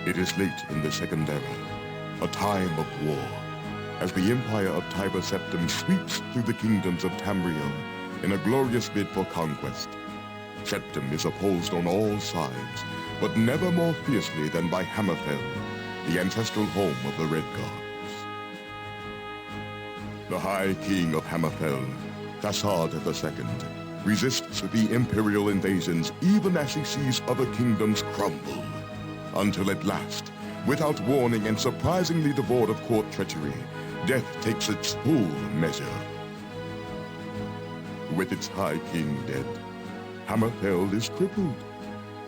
It is late in the Second Era, a time of war, as the empire of Tiber Septim sweeps through the kingdoms of Tamriel in a glorious bid for conquest. Septim is opposed on all sides, but never more fiercely than by Hammerfell, the ancestral home of the Redguards. The High King of Hammerfell, Thasard II, resists the imperial invasions even as he sees other kingdoms crumble, until at last, without warning and surprisingly devoid of court treachery, death takes its full measure. With its High King dead, Hammerfell is crippled,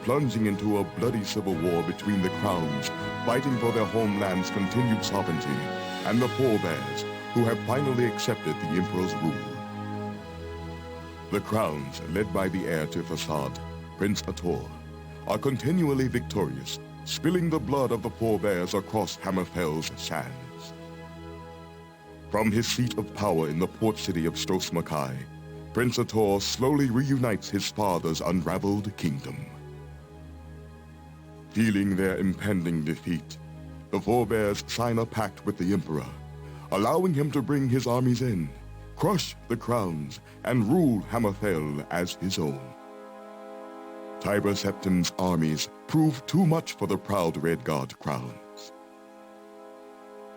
plunging into a bloody civil war between the crowns, fighting for their homeland's continued sovereignty, and the forebears, who have finally accepted the Emperor's rule. The crowns, led by the heir to Thasard, Prince Ator, are continually victorious, spilling the blood of the forebears across Hammerfell's sands. From his seat of power in the port city of Stros Makai, Prince Ator slowly reunites his father's unraveled kingdom. Feeling their impending defeat, the forebears sign a pact with the Emperor, allowing him to bring his armies in, crush the crowns, and rule Hammerfell as his own. Tiber Septim's armies prove too much for the proud Redguard crowns.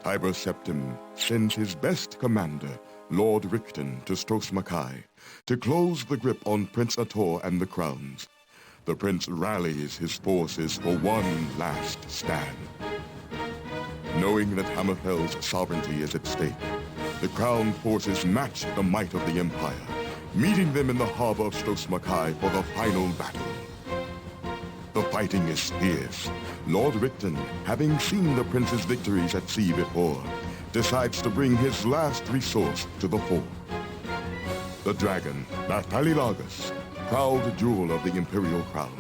Tiber Septim sends his best commander, Lord Richten, to Stros Makai to close the grip on Prince Ator and the crowns. The prince rallies his forces for one last stand. Knowing that Hammerfell's sovereignty is at stake, the crown forces match the might of the Empire, meeting them in the harbor of Stros Makai for the final battle. The fighting is fierce. Lord Richten, having seen the prince's victories at sea before, decides to bring his last resource to the fore. The dragon, Nathalilagus, proud jewel of the Imperial crown.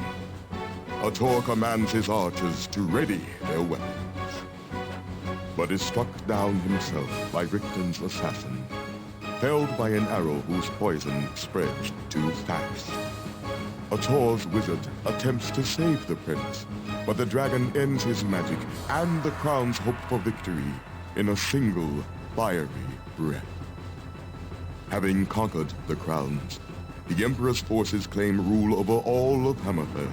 Ator commands his archers to ready their weapons, but is struck down himself by Richten's assassin, felled by an arrow whose poison spreads too fast. Ator's wizard attempts to save the prince, but the dragon ends his magic and the crown's hope for victory in a single fiery breath. Having conquered the crowns, the Emperor's forces claim rule over all of Hammerfell.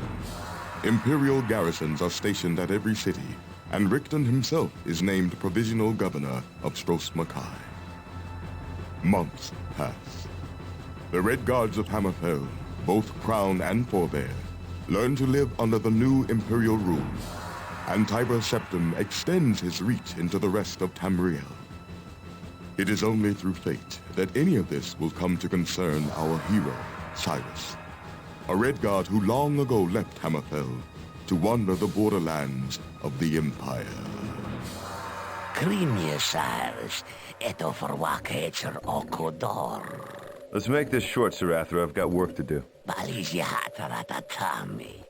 Imperial garrisons are stationed at every city, and Richten himself is named provisional governor of Stros Makai. Months pass. The Redguards of Hammerfell, both crown and forebear, learn to live under the new imperial rule, and Tiber Septim extends his reach into the rest of Tamriel. It is only through fate that any of this will come to concern our hero, Cyrus, a Redguard who long ago left Hammerfell to wander the borderlands of the Empire. Krimje, Cyrus, eto forwakecher okodor. Let's make this short, Sarathra. I've got work to do. Balizihataratami.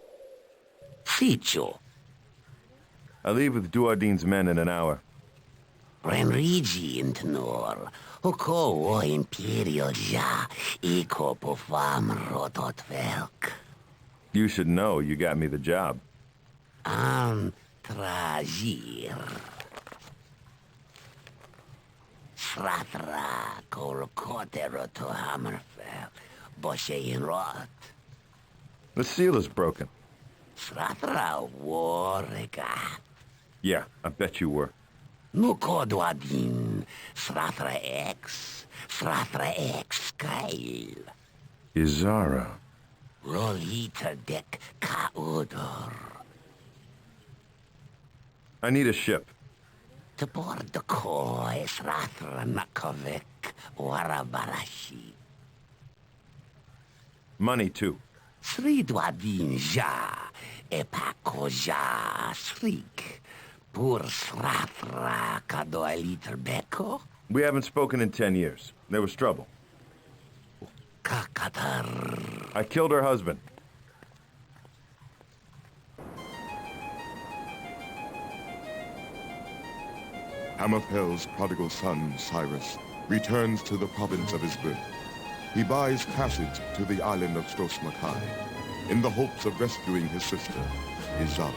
Sicho. I leave with Duardine's men in an hour. Renrigi intnor. Oko o imperial ja. Iko pofam rotot velk. You should know you got me the job. Tragir. Sratra kol kotero to Hammerfell. Boshe in rot. The seal is broken. Sratra warrega. Yeah, I bet you were. Nuko duadin. Sratra X. Sratra X Kyle. Izara. Rolita dek kaudor. I need a ship. To board the koi Sratra Nakovik Warabarashi. Money, too. Sri duadin ja. Epako ja srik. Pur Sratra kadoeliter beko. We haven't spoken in 10 years. There was trouble. Kakatar. I killed her husband. Hammerfell's prodigal son, Cyrus, returns to the province of his birth. He buys passage to the island of Stros Makai in the hopes of rescuing his sister, Izara.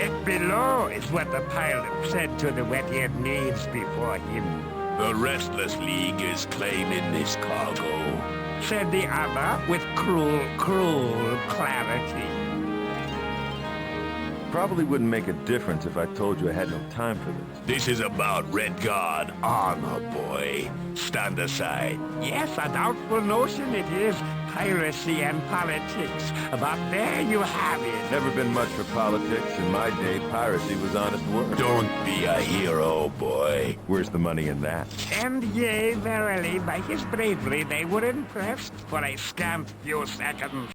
Get below is what the pilot said to the wet-eared knaves before him. The Restless League is claiming this cargo, Said the other with cruel clarity. Probably wouldn't make a difference if I told you I had no time for this. This is about Redguard armor, boy. Stand aside. Yes, a doubtful notion it is. Piracy and politics. But there you have it. Never been much for politics. In my day, piracy was honest work. Don't be a hero, boy. Where's the money in that? And yea, verily, by his bravery they were impressed for a scant few seconds.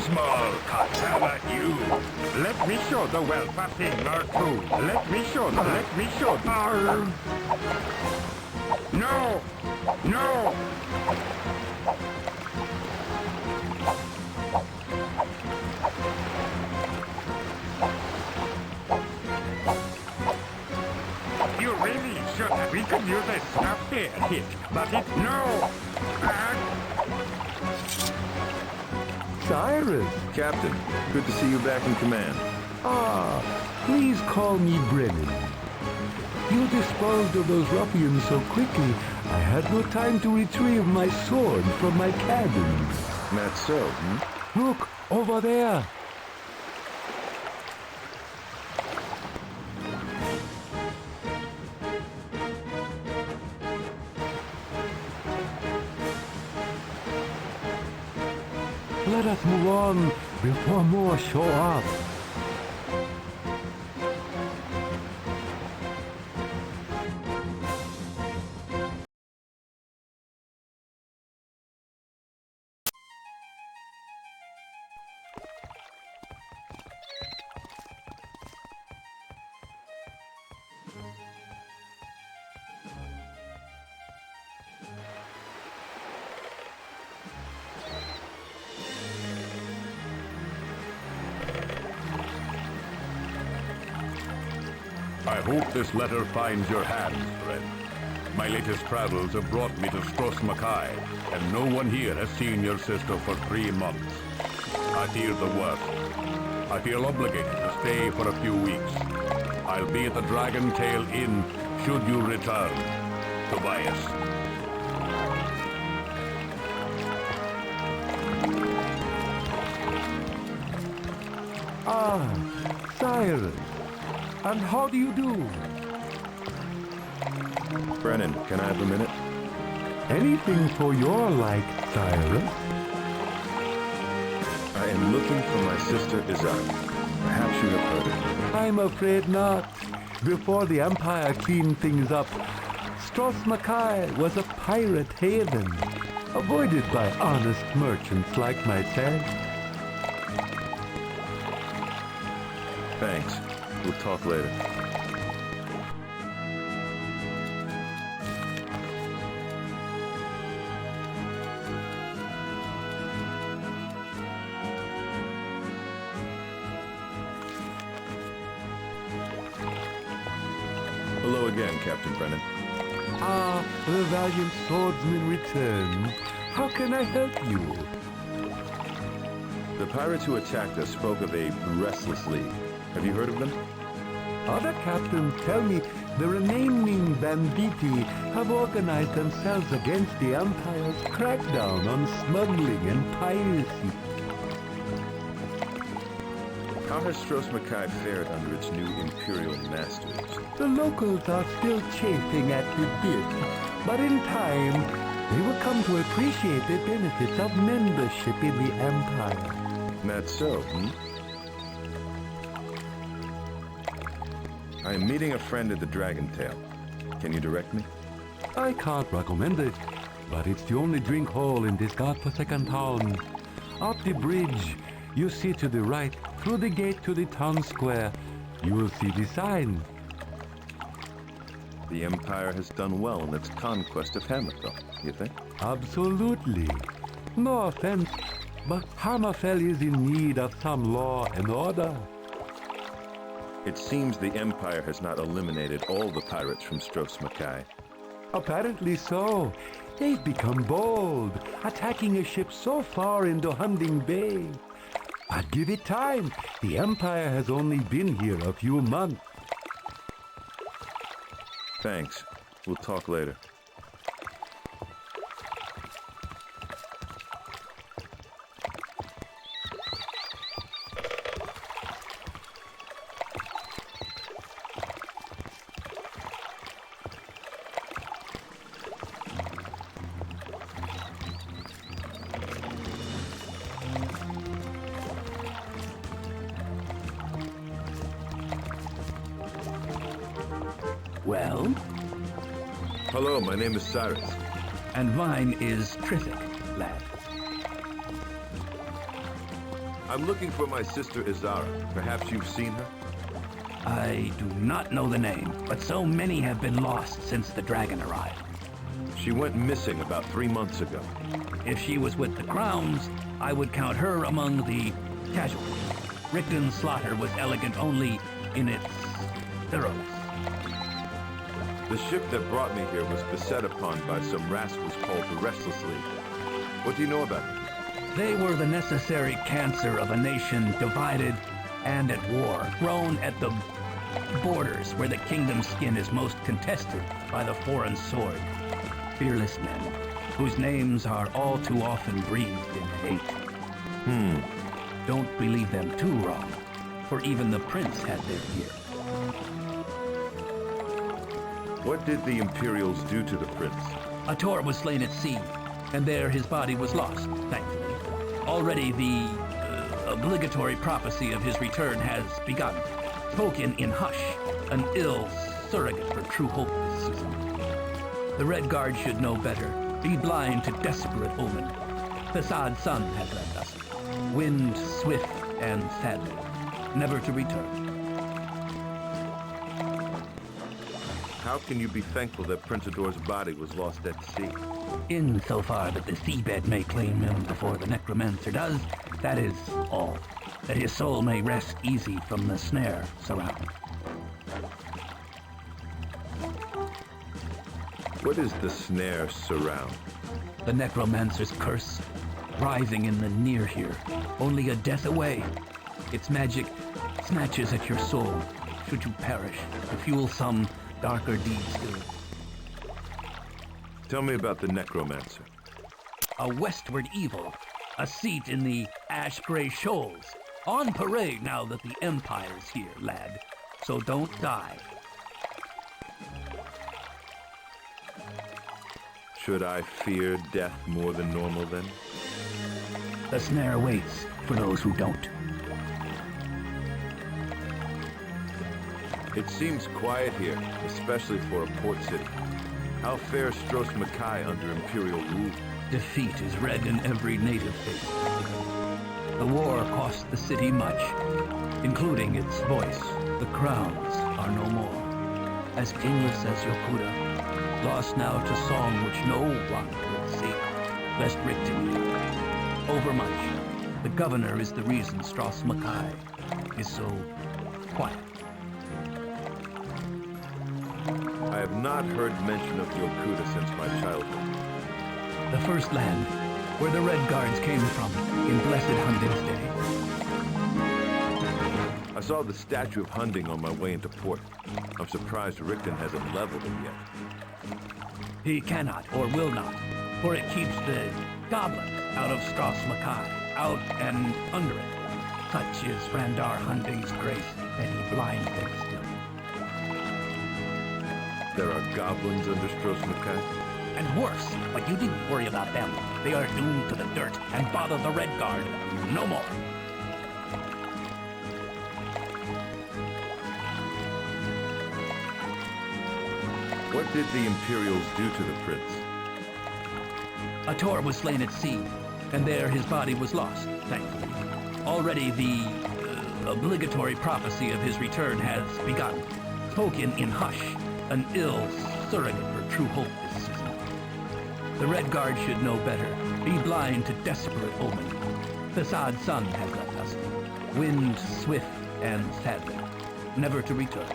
Small katana, you. Let me show the wealth a thing or two. Let me show. No! No! You really should have. We could use a snap there hit, but it... No! Cyrus! Captain, good to see you back in command. Please call me Brennan. You disposed of those ruffians so quickly, I had no time to retrieve my sword from my cabin. That's so, Look, over there! Let us move on before more show up. I hope this letter finds your hands, friend. My latest travels have brought me to Stros Mackay, and no one here has seen your sister for 3 months. I fear the worst. I feel obligated to stay for a few weeks. I'll be at the Dragon Tail Inn should you return. Tobias. Cyrus. And how do you do? Brennan, can I have a minute? Anything for your like, Cyrus. I am looking for my sister Izard. Perhaps you have heard of her. I'm afraid not. Before the Empire cleaned things up, Stros Mackay was a pirate haven, avoided by honest merchants like myself. Thanks. We'll talk later. Hello again, Captain Brennan. The valiant swordsman returns. How can I help you? The pirates who attacked us spoke of a Restless League. Have you heard of them? Other captains tell me the remaining banditti have organized themselves against the Empire's crackdown on smuggling and piracy. How has Stros Mackay fared under its new Imperial masters? The locals are still chafing at the bit, but in time, they will come to appreciate the benefits of membership in the Empire. That's so, I am meeting a friend at the Dragon Tail. Can you direct me? I can't recommend it, but it's the only drink hole in this godforsaken town. Up the bridge, you see to the right, through the gate to the town square, you will see the sign. The Empire has done well in its conquest of Hammerfell, you think? Absolutely. No offense, but Hammerfell is in need of some law and order. It seems the Empire has not eliminated all the pirates from Stros Makai. Apparently so. They've become bold, attacking a ship so far into Hunding Bay. But give it time. The Empire has only been here a few months. Thanks. We'll talk later. Well? Hello, my name is Cyrus. And mine is Trithic, lad. I'm looking for my sister Izara. Perhaps you've seen her? I do not know the name, but so many have been lost since the dragon arrived. She went missing about 3 months ago. If she was with the Crowns, I would count her among the casualties. Rigdon's slaughter was elegant only in its thoroughness. The ship that brought me here was beset upon by some rascals called the Restless League. What do you know about them? They were the necessary cancer of a nation divided and at war, grown at the borders where the kingdom's skin is most contested by the foreign sword. Fearless men, whose names are all too often breathed in hate. Don't believe them too wrong, for even the prince had their fear. What did the Imperials do to the prince? Ator was slain at sea, and there his body was lost, thankfully. Already the obligatory prophecy of his return has begun, spoken in hush, an ill surrogate for true hope this season. The Redguard should know better, be blind to desperate omen. Thesad's son has left us, wind swift and sadly, never to return. How can you be thankful that Prince Ador's body was lost at sea? Insofar that the seabed may claim him before the necromancer does, that is all. That his soul may rest easy from the snare surrounding. What is the snare surround? The necromancer's curse, rising in the near here, only a death away. Its magic snatches at your soul, should you perish, to fuel some darker deeds still. Tell me about the necromancer. A westward evil, a seat in the ash-gray shoals. On parade now that the Empire's here, lad. So don't die. Should I fear death more than normal then? The snare waits for those who don't. It seems quiet here, especially for a port city. How fares Stros Makai under Imperial rule? Defeat is read in every native face. The war cost the city much, including its voice. The crowns are no more. As kingless as Yokuda, lost now to song which no one will sing, lest Rigdon hear. Overmuch. The governor is the reason Stros Makai is so quiet. I have not heard mention of Yokuda since my childhood. The first land where the Redguards came from in blessed Hunding's day. I saw the statue of Hunding on my way into port. I'm surprised Rigdon hasn't leveled it yet. He cannot or will not, for it keeps the goblins out of Stros Makai, out and under it. Such is Randar Hunding's grace that he blinds them still. There are goblins under Stros Makai? And worse, but you didn't worry about them. They are doomed to the dirt and bother the Redguard no more. What did the Imperials do to the prince? Ator was slain at sea, and there his body was lost, thankfully. Already the obligatory prophecy of his return has begun, spoken in hush, an ill surrogate for true hope this season. The Redguard should know better, be blind to desperate omen. Thesad's son has left us, wind swift and sadly, never to return.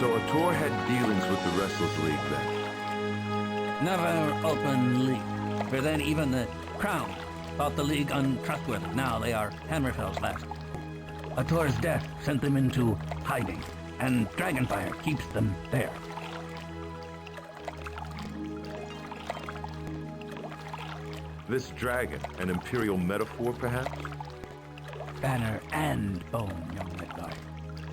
So Ator had dealings with the Restless League then? Never openly. For then even the Crown thought the League untrustworthy. Now they are Hammerfell's last. Ator's death sent them into hiding, and Dragonfire keeps them there. This dragon, an imperial metaphor, perhaps? Banner and bone, young Redguard.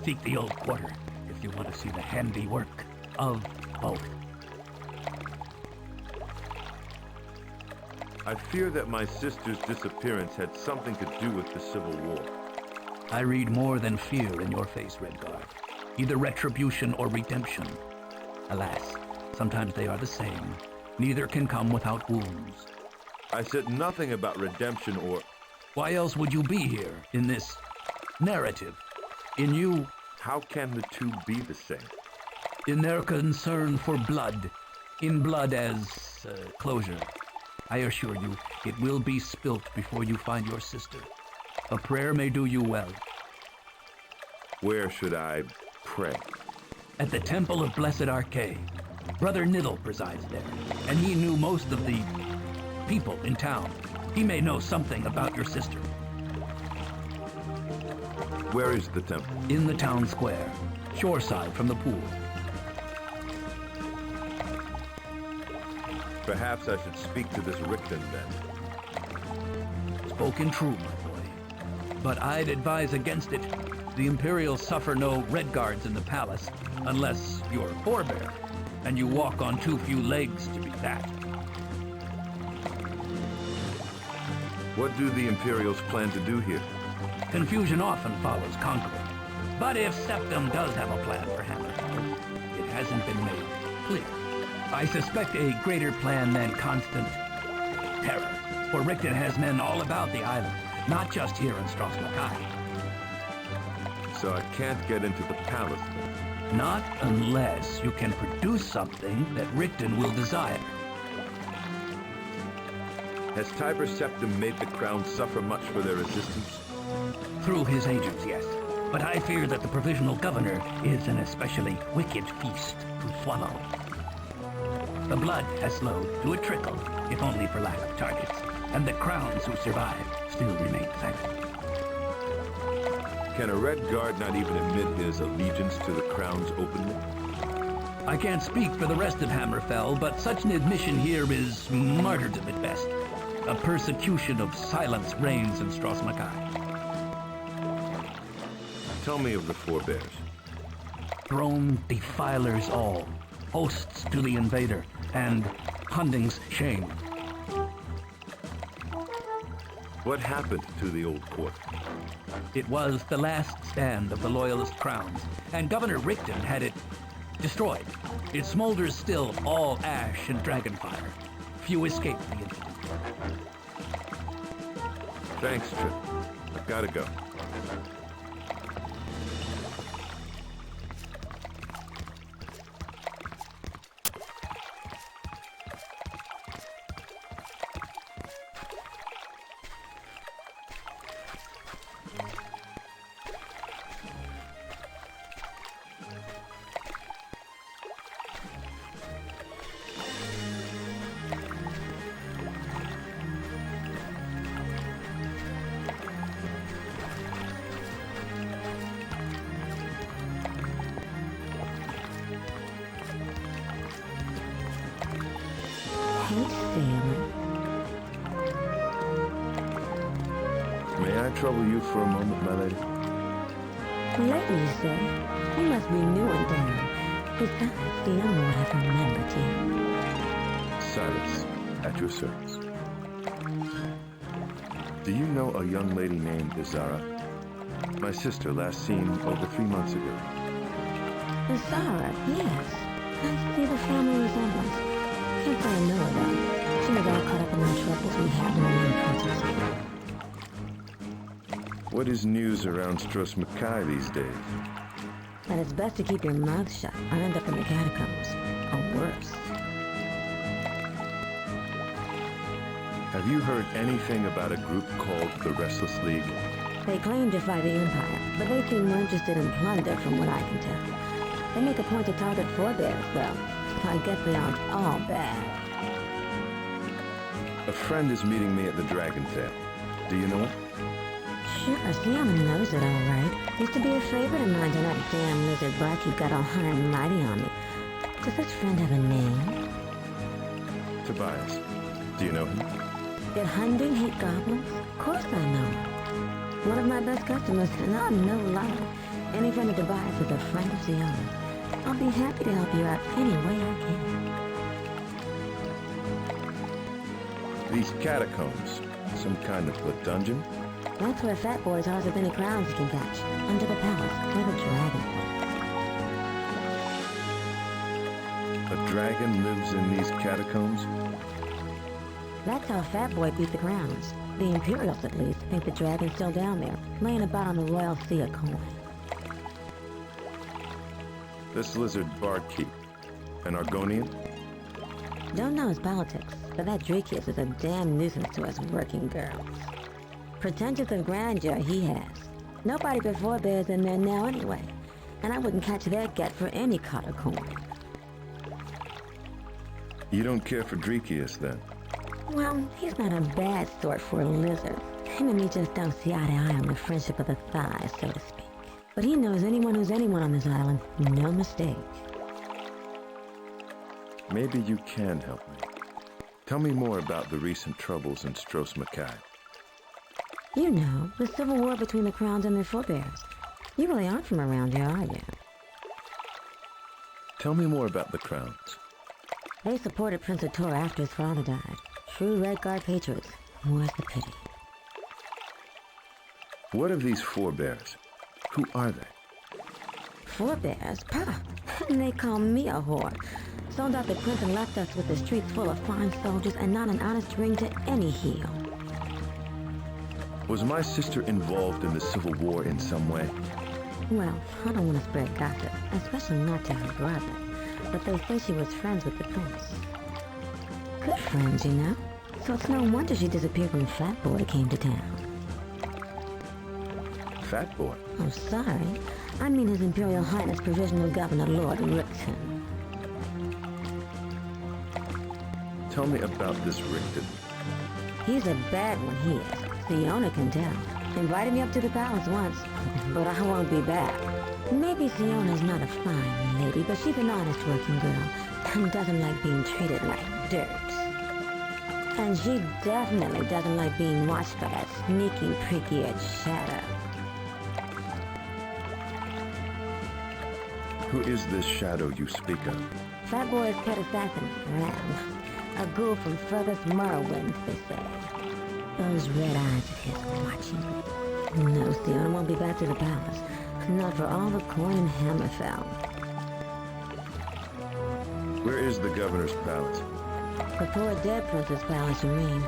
Seek the old quarter if you want to see the handiwork of both. I fear that my sister's disappearance had something to do with the Civil War. I read more than fear in your face, Redguard. Either retribution or redemption. Alas, sometimes they are the same. Neither can come without wounds. I said nothing about redemption or... Why else would you be here in this narrative? In you, How can the two be the same? in their concern for blood. In blood as closure. I assure you, it will be spilt before you find your sister. A prayer may do you well. Where should I pray? At the Temple of Blessed Arcade. Brother Niddle presides there, and he knew most of the people in town. He may know something about your sister. Where is the temple? In the town square, shoreside from the pool. Perhaps I should speak to this Richten then. Spoken true, my boy. But I'd advise against it. The Imperials suffer no Redguards in the palace, unless you're a forebear, and you walk on too few legs to be that. What do the Imperials plan to do here? Confusion often follows conquering. But if Septum does have a plan for Hammerfell, it hasn't been made clear. I suspect a greater plan than constant terror. For Richten has men all about the island, not just here in Stros Makai. So I can't get into the palace then. Not unless you can produce something that Richten will desire. Has Tiber Septim made the crown suffer much for their resistance? Through his agents, yes. But I fear that the provisional governor is an especially wicked feast to swallow. The blood has slowed to a trickle, if only for lack of targets, and the crowns who survive still remain silent. Can a Redguard not even admit his allegiance to the crowns openly? I can't speak for the rest of Hammerfell, but such an admission here is martyrdom at best. A persecution of silence reigns in Stros Makai. Tell me of the forebears. Throne defilers all, hosts to the invader, and Hunding's shame. What happened to the old court? It was the last stand of the loyalist crowns, and Governor Richten had it destroyed. It smolders still, all ash and dragonfire. Few escape the incident. Thanks, Trip. I've gotta go. Hey, Sailor. May I trouble you for a moment, my lady? Lady, you say? You must be new in town. Besides, the young lord has remembered you. Cyrus, at your service. Do you know a young lady named Izara? My sister, last seen over 3 months ago. Sarah, yes. I see the family resemblance. Can't say I know her, though. She was all caught up in the troubles we had when we were princess here. What is news around Stros Makai these days? But it's best to keep your mouth shut or end up in the catacombs. Or worse. Have you heard anything about a group called the Restless League? They claim to fight the Empire, but they seem more interested in plunder from what I can tell. They make a point to target forebears, though. I guess they aren't all bad. A friend is meeting me at the Dragon Tail. Do you know it? Sure, Siama knows it all right. Used to be a favorite of mine till that damn lizard barkeep got all high and mighty on me. Does this friend have a name? Tobias. Do you know him? Did hunting hate goblins? Of course I know him. One of my best customers, and I'm no liar. Any friend of Tobias is a friend of Siama. I'll be happy to help you out any way I can. These catacombs. Some kind of a dungeon? That's where fat boys are as many crowns you can catch. Under the palace, where the dragon lives. A dragon lives in these catacombs? That's how Fat Boy beat the crowns. The Imperials, at least, think the dragon's still down there, laying about on the royal sea of coin. This lizard barkeep. An Argonian? Don't know his politics, but that Drakius is a damn nuisance to us working girls. Pretensions of grandeur he has. Nobody before bears in there now anyway, and I wouldn't catch their get for any cot of coin. You don't care for Drakius, then? Well, he's not a bad sort for a lizard. Him and me just don't see eye to eye on the friendship of the thighs, so to speak. But he knows anyone who's anyone on this island, no mistake. Maybe you can help me. Tell me more about the recent troubles in Stros Makai. You know, the civil war between the crowns and their forebears. You really aren't from around here, are you? Tell me more about the crowns. They supported Prince Ator after his father died. True Redguard patriots. More's the pity. What of these forebears? Who are they? Forebears? Pah! And they call me a whore. Sold out the prince and left us with the streets full of fine soldiers and not an honest ring to any heel. Was my sister involved in the Civil War in some way? Well, I don't want to spread gossip, especially not to her brother. But they say she was friends with the prince. Good friends, you know. So it's no wonder she disappeared when Fat Boy came to town. Fat Boy? Oh, sorry. I mean His Imperial Highness Provisional Governor Lord Rickton. Tell me about this Rickton. He's a bad one, he is. The owner can tell. Invited me up to the palace once, but I won't be back. Maybe Fiona's not a fine lady, but she's an honest working girl and doesn't like being treated like dirt. And she definitely doesn't like being watched by that sneaky, prick-eared shadow. Who is this shadow you speak of? Fat Boy's pet assassin, Ram. A ghoul from furthest Morrowinds, they say. Those red eyes of his watching me. No, Fiona won't be back to the palace. Not for all the coin in Hammerfell. Where is the governor's palace? The poor dead prince's palace, you mean.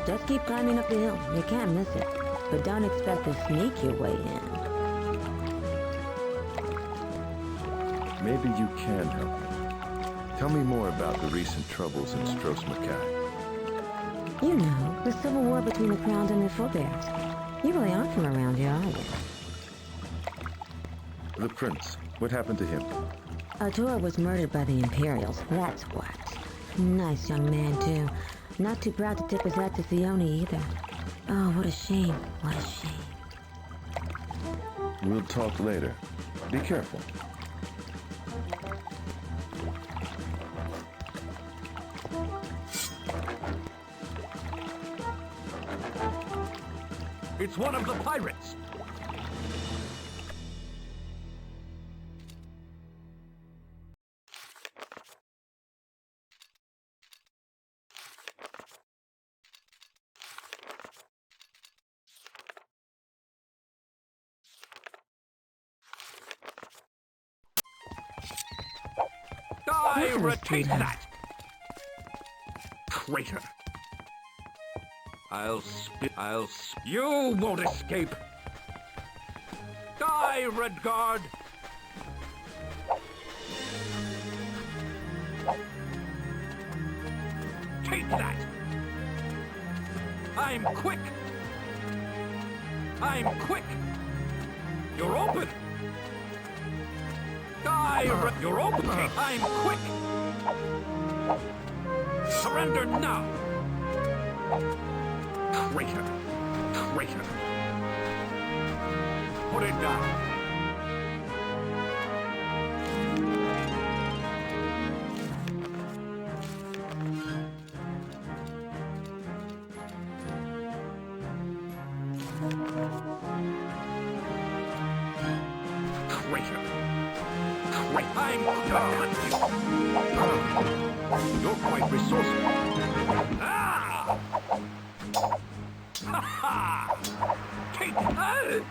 Just keep climbing up the hill. You can't miss it. But don't expect to sneak your way in. Maybe you can help me. Tell me more about the recent troubles in Stros Makai. You know, the civil war between the crowns and their forebears. You really aren't from around here, are you? The prince. What happened to him? Ator was murdered by the Imperials, that's what. Nice young man, too. Not too proud to tip his hat to Fiona either. Oh, what a shame. What a shame. We'll talk later. Be careful. It's one of the pirates! I retain that! Traitor! You won't escape! Die, Redguard! Take that! I'm quick! I'm quick! You're open! You're open! I'm quick! Surrender now! Traitor! Traitor! Put it down! Traitor! I'm done! You're quite resourceful. Ah! Ha ha! Take that!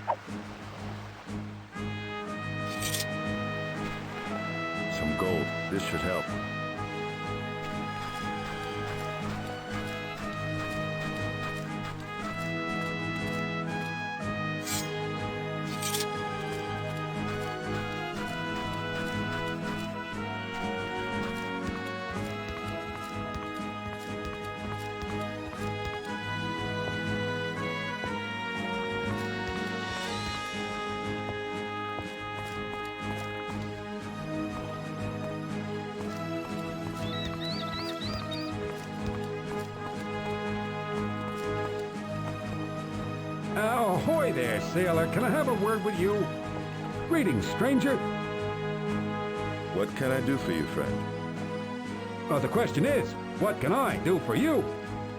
Some gold. This should help. Ahoy there, sailor. Can I have a word with you? Greetings, stranger. What can I do for you, friend? Well, the question is, what can I do for you?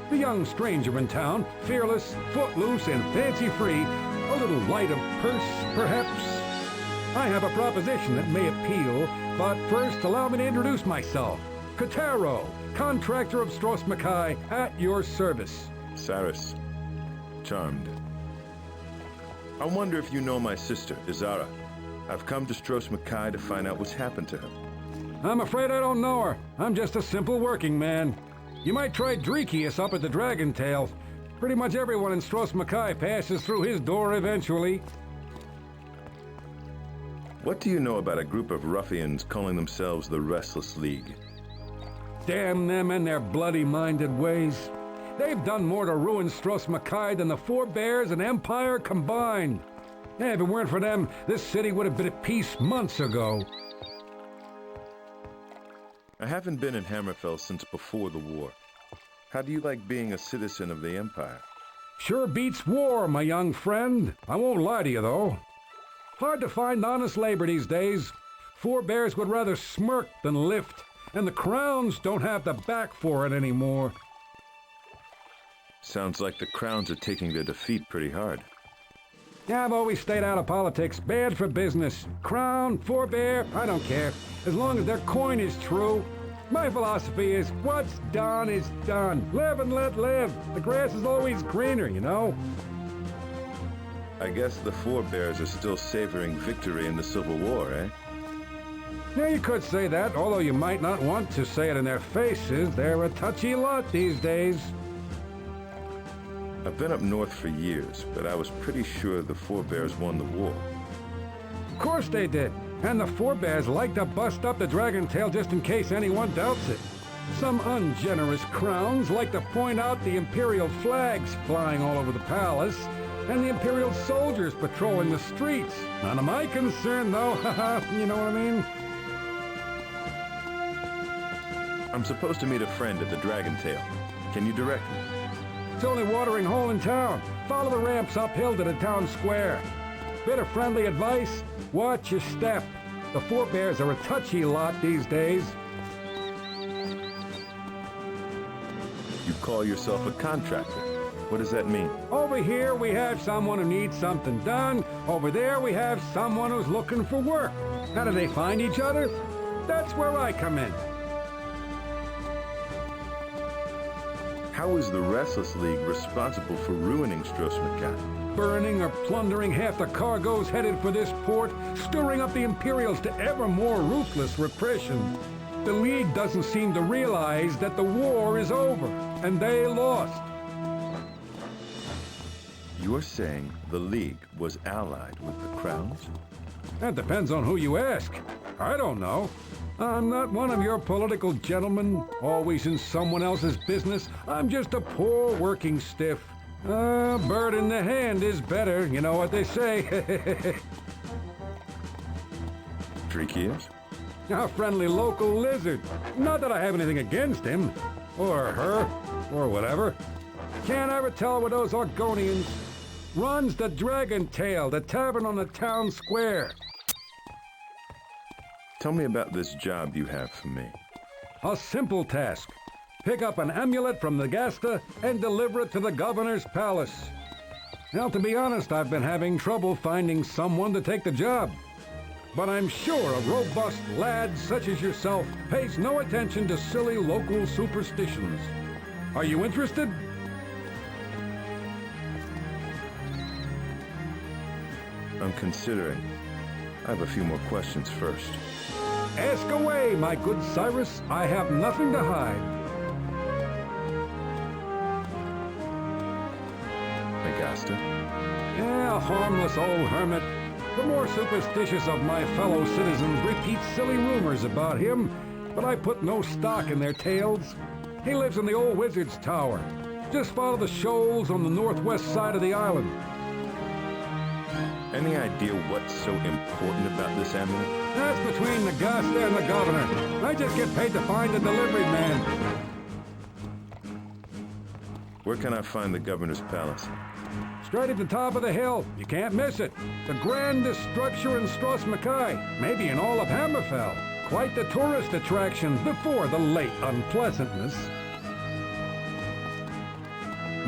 The young stranger in town, fearless, footloose, and fancy-free, a little light of purse, perhaps? I have a proposition that may appeal, but first allow me to introduce myself. Katero, contractor of Stros Mackay, at your service. Cyrus. Charmed. I wonder if you know my sister, Izara. I've come to Stros Mackay to find out what's happened to her. I'm afraid I don't know her. I'm just a simple working man. You might try Dreekius up at the Dragon Tail. Pretty much everyone in Stros Mackay passes through his door eventually. What do you know about a group of ruffians calling themselves the Restless League? Damn them and their bloody-minded ways. They've done more to ruin Stros Mackay than the Forebears and Empire combined. If it weren't for them, this city would have been at peace months ago. I haven't been in Hammerfell since before the war. How do you like being a citizen of the Empire? Sure beats war, my young friend. I won't lie to you, though. Hard to find honest labor these days. Forebears would rather smirk than lift, and the Crowns don't have the back for it anymore. Sounds like the Crowns are taking their defeat pretty hard. Yeah, I've always stayed out of politics. Bad for business. Crown, forebear, I don't care. As long as their coin is true. My philosophy is, what's done is done. Live and let live. The grass is always greener, you know? I guess the Forebears are still savoring victory in the Civil War, eh? Yeah, you could say that, although you might not want to say it in their faces. They're a touchy lot these days. I've been up north for years, but I was pretty sure the Forebears won the war. Of course they did. And the Forebears like to bust up the Dragon Tail just in case anyone doubts it. Some ungenerous Crowns like to point out the Imperial flags flying all over the palace and the Imperial soldiers patrolling the streets. None of my concern, though. Haha, you know what I mean? I'm supposed to meet a friend at the Dragon Tail. Can you direct me? It's the only watering hole in town. Follow the ramps uphill to the town square. Bit of friendly advice, watch your step. The Forebears are a touchy lot these days. You call yourself a contractor. What does that mean? Over here we have someone who needs something done. Over there we have someone who's looking for work. How do they find each other? That's where I come in. How is the Restless League responsible for ruining Stros Mackay? Burning or plundering half the cargoes headed for this port, stirring up the Imperials to ever more ruthless repression. The League doesn't seem to realize that the war is over, and they lost. You're saying the League was allied with the Crowns? That depends on who you ask. I don't know. I'm not one of your political gentlemen, always in someone else's business. I'm just a poor working stiff. Bird in the hand is better, you know what they say. Freak he is? A friendly local lizard. Not that I have anything against him, or her, or whatever. Can't ever tell with those Argonians. Runs the Dragon Tail, the tavern on the town square. Tell me about this job you have for me. A simple task. Pick up an amulet from the Gasta and deliver it to the governor's palace. Now, to be honest, I've been having trouble finding someone to take the job. But I'm sure a robust lad such as yourself pays no attention to silly local superstitions. Are you interested? I'm considering. I have a few more questions first. Ask away, my good Cyrus. I have nothing to hide. Agasta? Yeah, a harmless old hermit. The more superstitious of my fellow citizens repeat silly rumors about him, but I put no stock in their tales. He lives in the old wizard's tower, just far of the shoals on the northwest side of the island. Any idea what's so important about this amulet? That's between the Gasta and the governor. I just get paid to find the delivery man. Where can I find the governor's palace? Straight at the top of the hill. You can't miss it. The grandest structure in Stros Mackay, maybe in all of Hammerfell. Quite the tourist attraction before the late unpleasantness.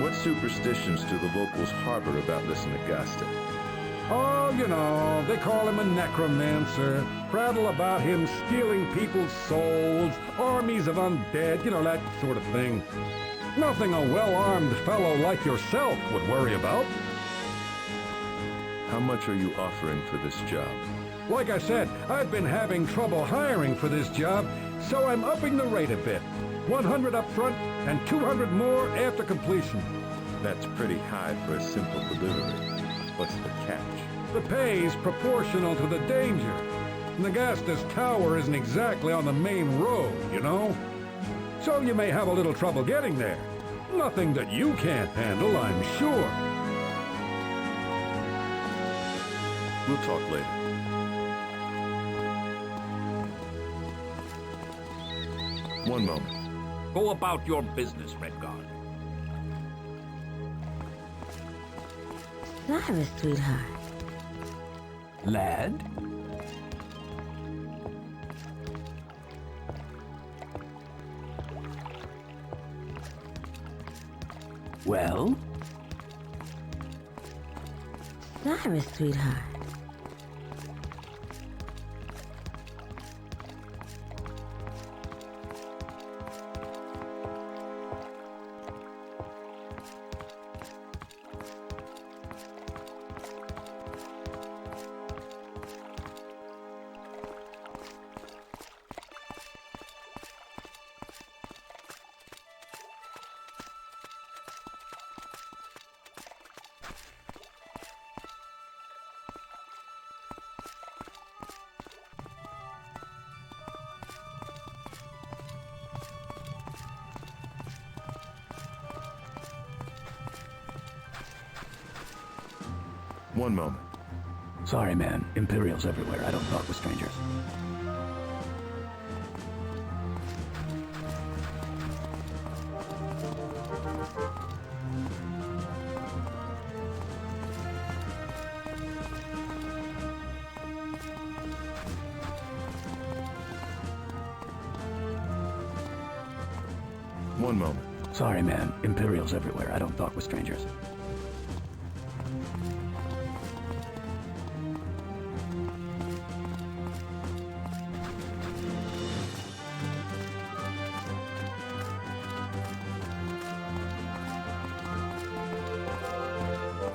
What superstitions do the locals harbor about this Agasta? Oh, you know, they call him a necromancer, prattle about him stealing people's souls, armies of undead, you know, that sort of thing. Nothing a well-armed fellow like yourself would worry about. How much are you offering for this job? Like I said, I've been having trouble hiring for this job, so I'm upping the rate a bit. 100 up front and 200 more after completion. That's pretty high for a simple delivery. What's the catch? The pay's proportional to the danger. Nagasta's tower isn't exactly on the main road, you know? So you may have a little trouble getting there. Nothing that you can't handle, I'm sure. We'll talk later. One moment. Go about your business, Redguard. Cyrus, sweetheart. Lad? Well? Cyrus, sweetheart. One moment. Sorry, man. Imperials everywhere. I don't talk with strangers. One moment. Sorry, man. Imperials everywhere. I don't talk with strangers.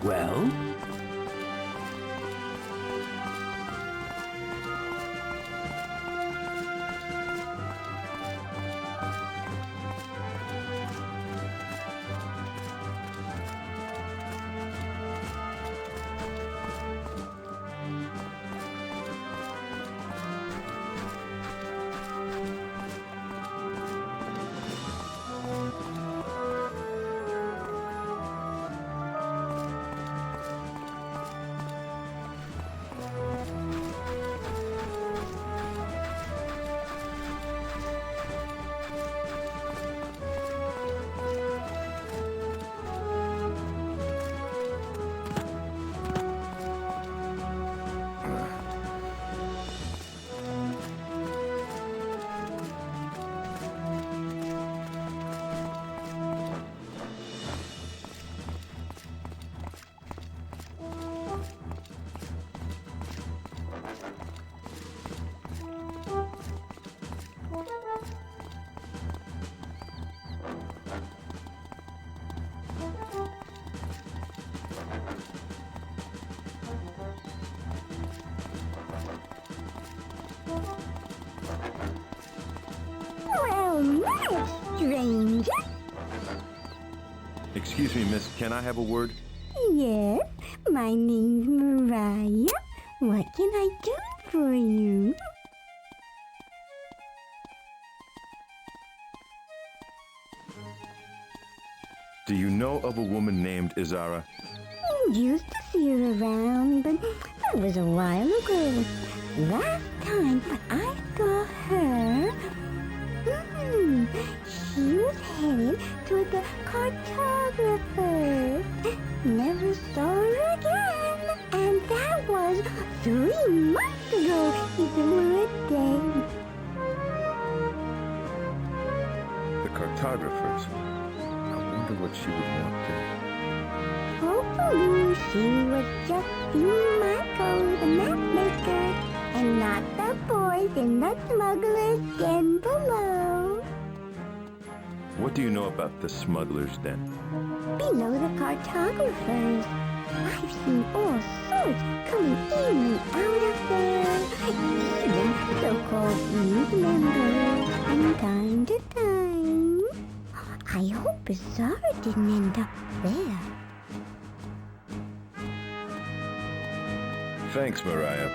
Well? Excuse me, miss, can I have a word? Yes, my name's Mariah. What can I do for you? Do you know of a woman named Izara? Used to see her around, but that was a while ago. Last time I saw her, she was headed toward the cartographer. Never saw her again, and that was 3 months ago, if it were a day. The cartographers. I wonder what she would want there. Hopefully she was just seeing Michael, the mapmaker, and not the boys in the smuggler's den below. What do you know about the smuggler's den? Below the cartographers, I've seen all sorts coming in and out of there. Even so-called news members from time to time. I hope Zara didn't end up there. Thanks, Mariah.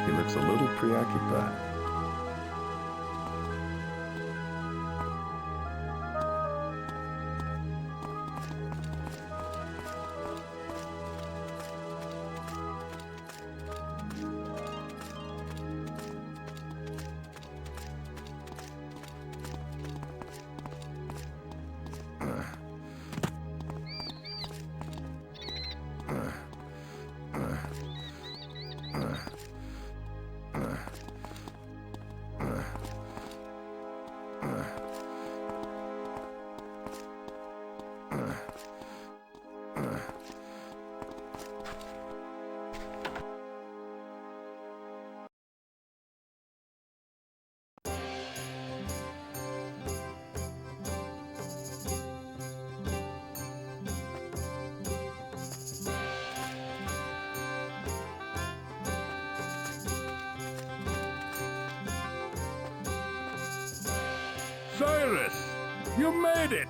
He looks a little preoccupied. Cyrus! You made it!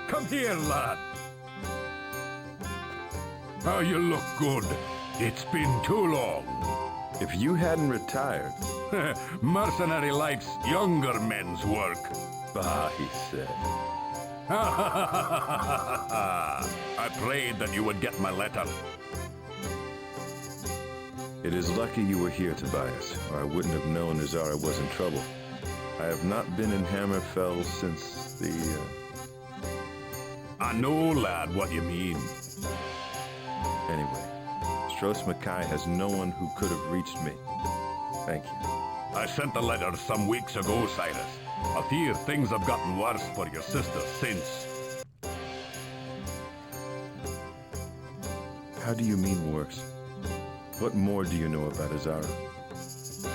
Come here, lad. Oh, you look good. It's been too long. If you hadn't retired, Mercenary life's younger men's work. bah, he said. I prayed that you would get my letter. It is lucky you were here, Tobias, or I wouldn't have known Izara was in trouble. I have not been in Hammerfell since the, I know, lad, what you mean. Anyway, Stros Mackay has no one who could have reached me. Thank you. I sent the letter some weeks ago, Cyrus. I fear things have gotten worse for your sister since. How do you mean worse? What more do you know about Izara?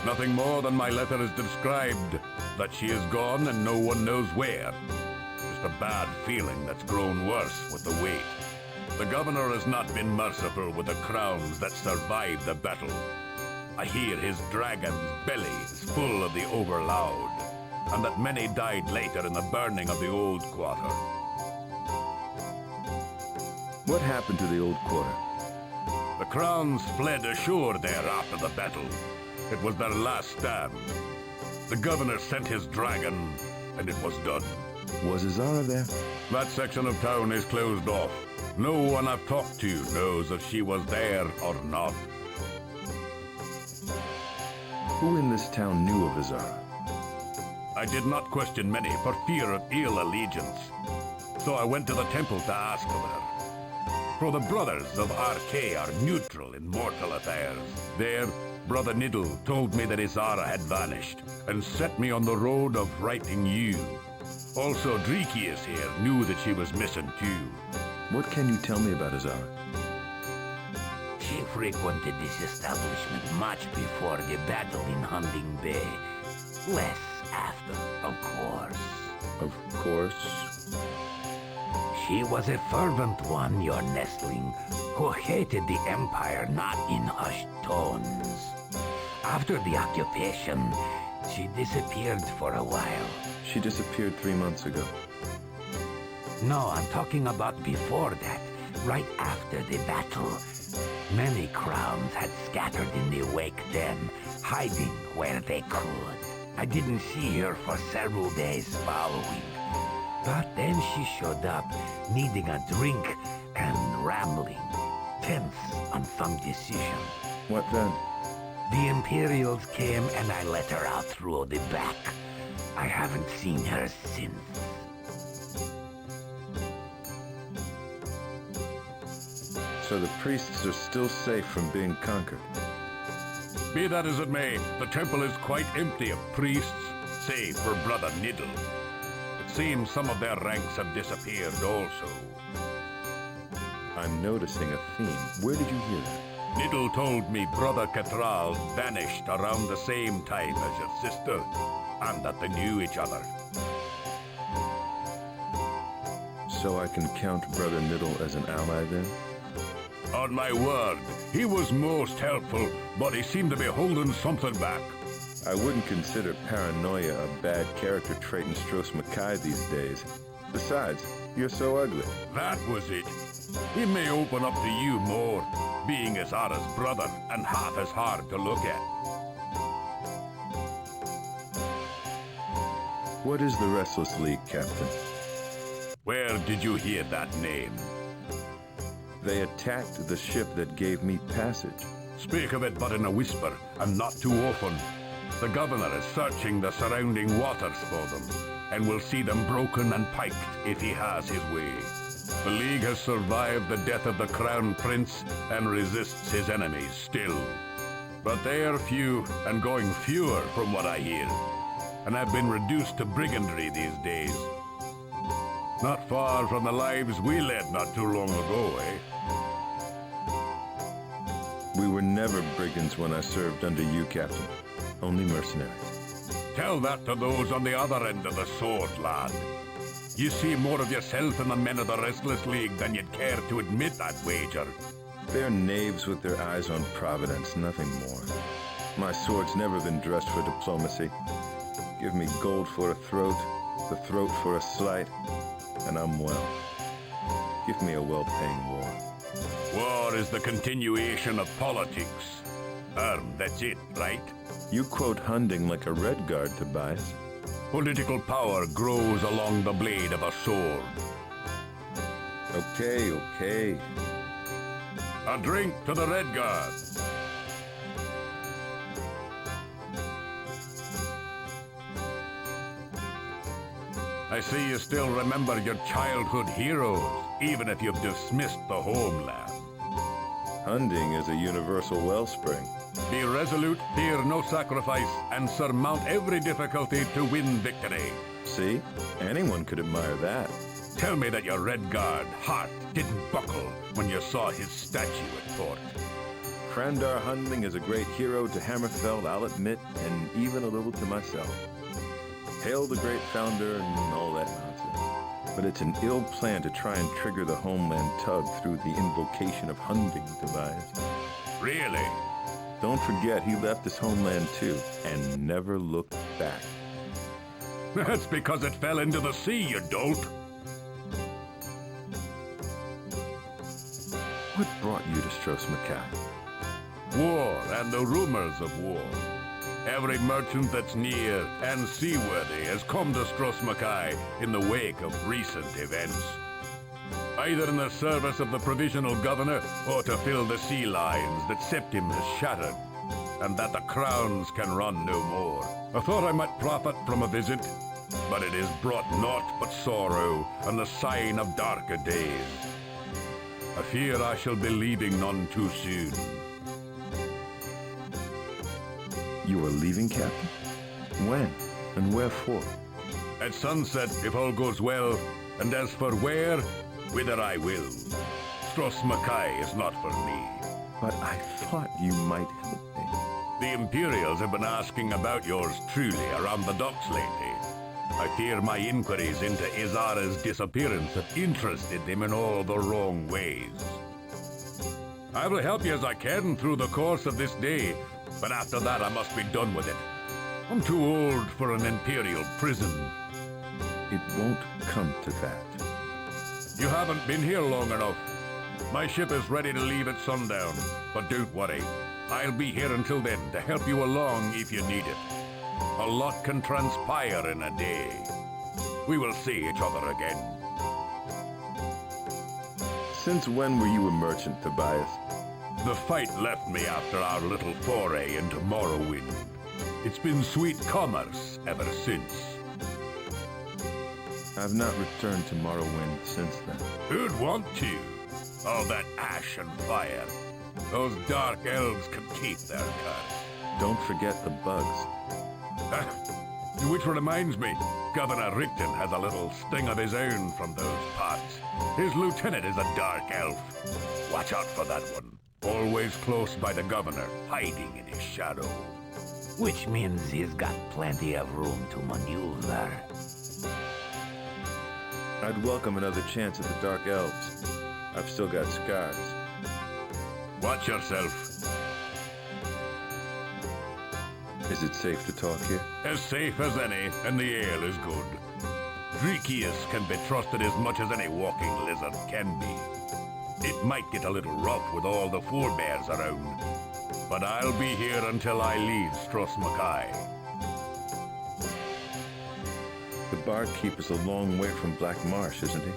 Nothing more than my letter has described. That she is gone and no one knows where. Just a bad feeling that's grown worse with the wait. The governor has not been merciful with the crowns that survived the battle. I hear his dragon's belly is full of the overloud, and that many died later in the burning of the old quarter. What happened to the old quarter? The crowns fled ashore there after the battle. It was their last stand. The governor sent his dragon, and it was done. Was Izara there? That section of town is closed off. No one I've talked to knows if she was there or not. Who in this town knew of Azara? I did not question many for fear of ill allegiance. So I went to the temple to ask of her. For the brothers of RK are neutral in mortal affairs. There, Brother Niddle told me that Azara had vanished and set me on the road of righting you. Also, Dreekius here knew that she was missing too. What can you tell me about Azara? She frequented this establishment much before the battle in Hunting Bay. Less after, of course. Of course. She was a fervent one, your nestling, who hated the Empire not in hushed tones. After the occupation, she disappeared for a while. She disappeared 3 months ago. No, I'm talking about before that, right after the battle. Many crowns had scattered in the wake then, hiding where they could. I didn't see her for several days following. But then she showed up, needing a drink and rambling, tense on some decision. What then? The Imperials came and I let her out through the back. I haven't seen her since. So the priests are still safe from being conquered. Be that as it may, the temple is quite empty of priests, save for Brother Niddle. It seems some of their ranks have disappeared also. I'm noticing a theme. Where did you hear that? Niddle told me Brother Catral vanished around the same time as your sister, and that they knew each other. So I can count Brother Niddle as an ally then? On my word, he was most helpful, but he seemed to be holding something back. I wouldn't consider paranoia a bad character trait in Stros Mackay these days. Besides, you're so ugly. That was it. He may open up to you more, being Azara's brother and half as hard to look at. What is the Restless League, Captain? Where did you hear that name? They attacked the ship that gave me passage. Speak of it but in a whisper, and not too often. The governor is searching the surrounding waters for them, and will see them broken and piked if he has his way. The League has survived the death of the Crown Prince and resists his enemies still. But they are few, and going fewer from what I hear, and have been reduced to brigandry these days. Not far from the lives we led not too long ago, eh? We were never brigands when I served under you, Captain. Only mercenaries. Tell that to those on the other end of the sword, lad. You see more of yourself in the men of the Restless League than you'd care to admit, I'd wager. They're knaves with their eyes on Providence, nothing more. My sword's never been dressed for diplomacy. Give me gold for a throat, the throat for a slight, and I'm well. Give me a well-paying war. War is the continuation of politics. That's it, right? You quote Hunding like a Redguard, Tobias. Political power grows along the blade of a sword. Okay. A drink to the Redguard. I see you still remember your childhood heroes, even if you've dismissed the homeland. Hunding is a universal wellspring. Be resolute, fear no sacrifice, and surmount every difficulty to win victory. See? Anyone could admire that. Tell me that your Redguard heart didn't buckle when you saw his statue at Fort. Frandar Hunding is a great hero to Hammerfell, I'll admit, and even a little to myself. Hail the great founder and all that nonsense. But it's an ill plan to try and trigger the homeland tug through the invocation of Hunding, Tobias. Really? Don't forget, he left his homeland too, and never looked back. That's because it fell into the sea, you dolt. What brought you to Stros Mackay? War and the rumors of war. Every merchant that's near and seaworthy has come to Stros Mackay in the wake of recent events. either in the service of the provisional governor or to fill the sea lines that Septim has shattered, and that the crowns can run no more. I thought I might profit from a visit, but it has brought naught but sorrow and the sign of darker days. I fear I shall be leaving none too soon. You are leaving, Captain? When and wherefore? At sunset, if all goes well, and as for where, whither I will. Stros Mackay is not for me. But I thought you might help me. The Imperials have been asking about yours truly around the docks lately. I fear my inquiries into Izara's disappearance have interested them in all the wrong ways. I will help you as I can through the course of this day, but after that I must be done with it. I'm too old for an Imperial prison. It won't come to that. You haven't been here long enough. My ship is ready to leave at sundown, but don't worry. I'll be here until then to help you along if you need it. A lot can transpire in a day. We will see each other again. Since when were you a merchant, Tobias? The fight left me after our little foray into Morrowind. It's been sweet commerce ever since. I've not returned to Morrowind since then. Who'd want to? All that ash and fire. Those dark elves can keep their curse. Don't forget the bugs. Which reminds me, Governor Richten has a little sting of his own from those parts. His lieutenant is a dark elf. Watch out for that one. Always close by the governor, hiding in his shadow. Which means he's got plenty of room to maneuver. I'd welcome another chance at the Dark Elves. I've still got scars. Watch yourself. Is it safe to talk here? As safe as any, and the ale is good. Drekius can be trusted as much as any walking lizard can be. It might get a little rough with all the forebears around, but I'll be here until I leave Stros Mackay. The barkeep is a long way from Black Marsh, isn't he?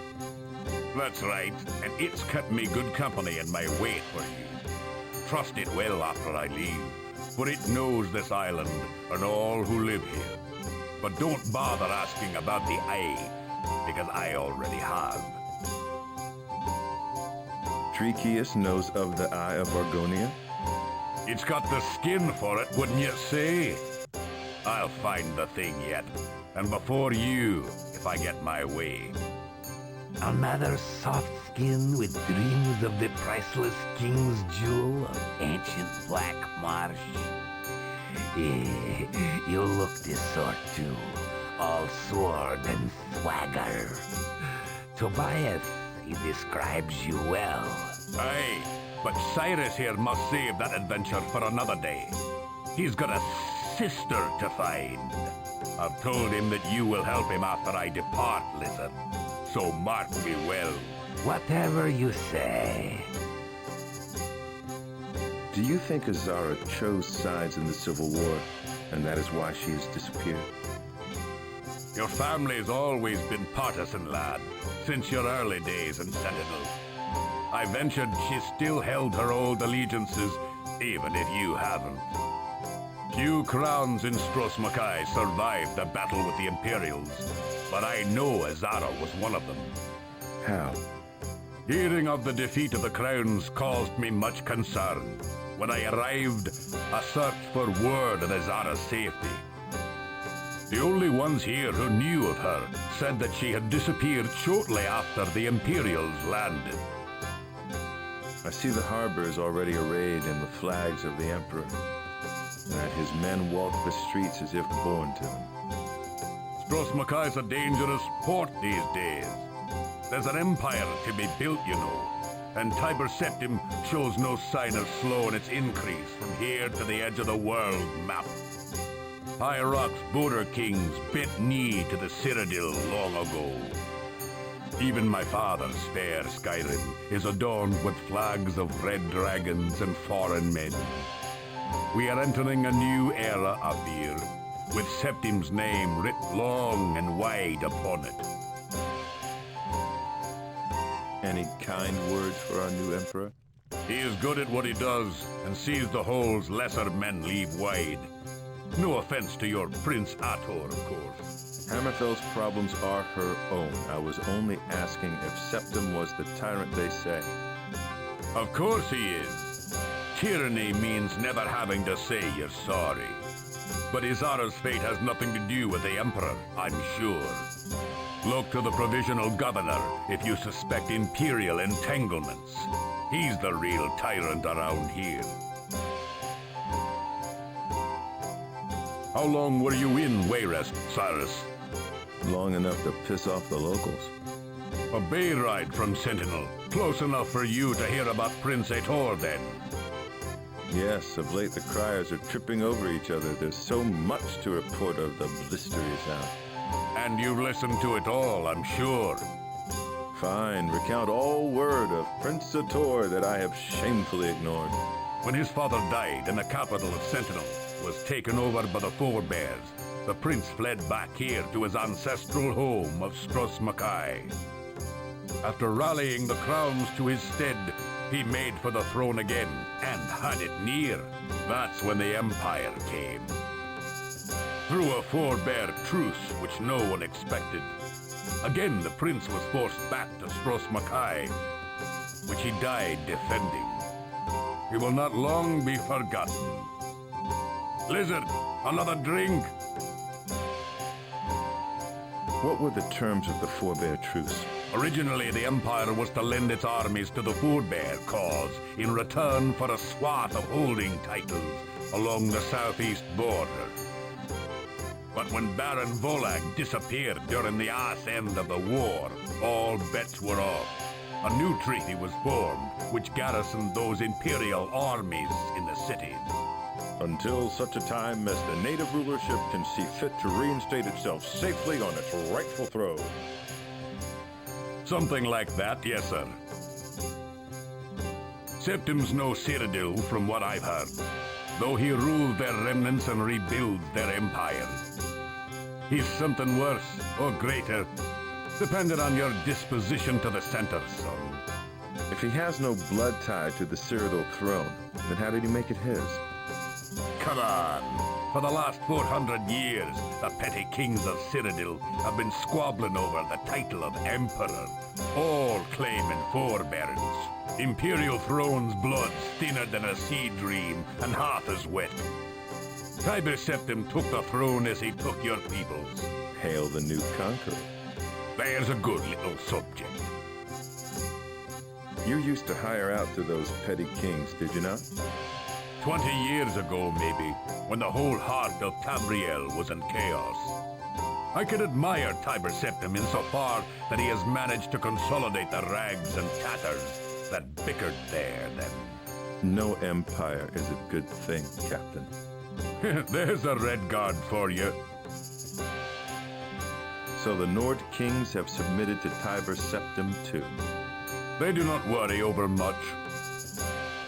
That's right, and it's kept me good company in my wait for you. Trust it well after I leave, for it knows this island and all who live here. But don't bother asking about the eye, because I already have. Drekius knows of the Eye of Argonia? It's got the skin for it, wouldn't you say? I'll find the thing yet, and before you, if I get my way. Another soft skin with dreams of the priceless king's jewel of ancient Black Marsh. You look this sort too, all sword and swagger. Tobias, he describes you well. Aye, but Cyrus here must save that adventure for another day. He's got a sister to find. I've told him that you will help him after I depart, lizard. So mark me well. Whatever you say. Do you think Azara chose sides in the Civil War, and that is why she has disappeared? Your family's always been partisan, lad, since your early days in Sentinel. I ventured she still held her old allegiances, even if you haven't. Few crowns in Stros Mackay survived the battle with the Imperials, but I know Azara was one of them. How? Hearing of the defeat of the crowns caused me much concern. When I arrived, I searched for word of Azara's safety. The only ones here who knew of her said that she had disappeared shortly after the Imperials landed. I see the harbor is already arrayed in the flags of the Emperor, and that his men walk the streets as if born to them. Stros Mackay's a dangerous port these days. There's an empire to be built, you know, and Tiber Septim shows no sign of slowing its increase from here to the edge of the world map. High Rock's border kings bit knee to the Cyrodiil long ago. Even my father's fair Skyrim is adorned with flags of red dragons and foreign men. We are entering a new era of here, with Septim's name writ long and wide upon it. Any kind words for our new emperor? He is good at what he does, and sees the holes lesser men leave wide. No offense to your Prince Ator, of course. Hammerfell's problems are her own. I was only asking if Septim was the tyrant they say. Of course he is. Tyranny means never having to say you're sorry. But Izara's fate has nothing to do with the Emperor, I'm sure. Look to the Provisional Governor if you suspect Imperial entanglements. He's the real tyrant around here. How long were you in Wayrest, Cyrus? Long enough to piss off the locals. A bay ride from Sentinel. Close enough for you to hear about Prince Ator, then. Yes, of late the criers are tripping over each other. There's so much to report of the blistery sound. And you've listened to it all, I'm sure. Fine, recount all word of Prince Ator that I have shamefully ignored. When his father died and the capital of Sentinel was taken over by the forebears, the prince fled back here to his ancestral home of Stros Mackay. After rallying the crowns to his stead, he made for the throne again and had it near. That's when the Empire came. Through a forebear truce which no one expected, again the prince was forced back to Stros Mackay, which he died defending. He will not long be forgotten. Lizard, another drink? What were the terms of the forebear truce? Originally, the Empire was to lend its armies to the forebear cause in return for a swath of holding titles along the southeast border. But when Baron Volag disappeared during the arse end of the war, all bets were off. A new treaty was formed, which garrisoned those Imperial armies in the cities. Until such a time as the native rulership can see fit to reinstate itself safely on its rightful throne. Something like that, yes, sir. Septim's no Cyrodiil from what I've heard, though he ruled their remnants and rebuilds their empire. He's something worse or greater, depending on your disposition to the center, son. If he has no blood tie to the Cyrodiil throne, then how did he make it his? Come on. For the last 400 years, the petty kings of Cyrodiil have been squabbling over the title of Emperor, all claiming forebearance. Imperial throne's blood's thinner than a sea dream and half as wet. Tiber Septim took the throne as he took your people's. Hail the new conqueror. There's a good little subject. You used to hire out to those petty kings, did you not? 20 years ago, maybe, when the whole heart of Tamriel was in chaos. I can admire Tiber Septim insofar that he has managed to consolidate the rags and tatters that bickered there then. No empire is a good thing, Captain. There's a Redguard for you. So the Nord kings have submitted to Tiber Septim too. They do not worry over much.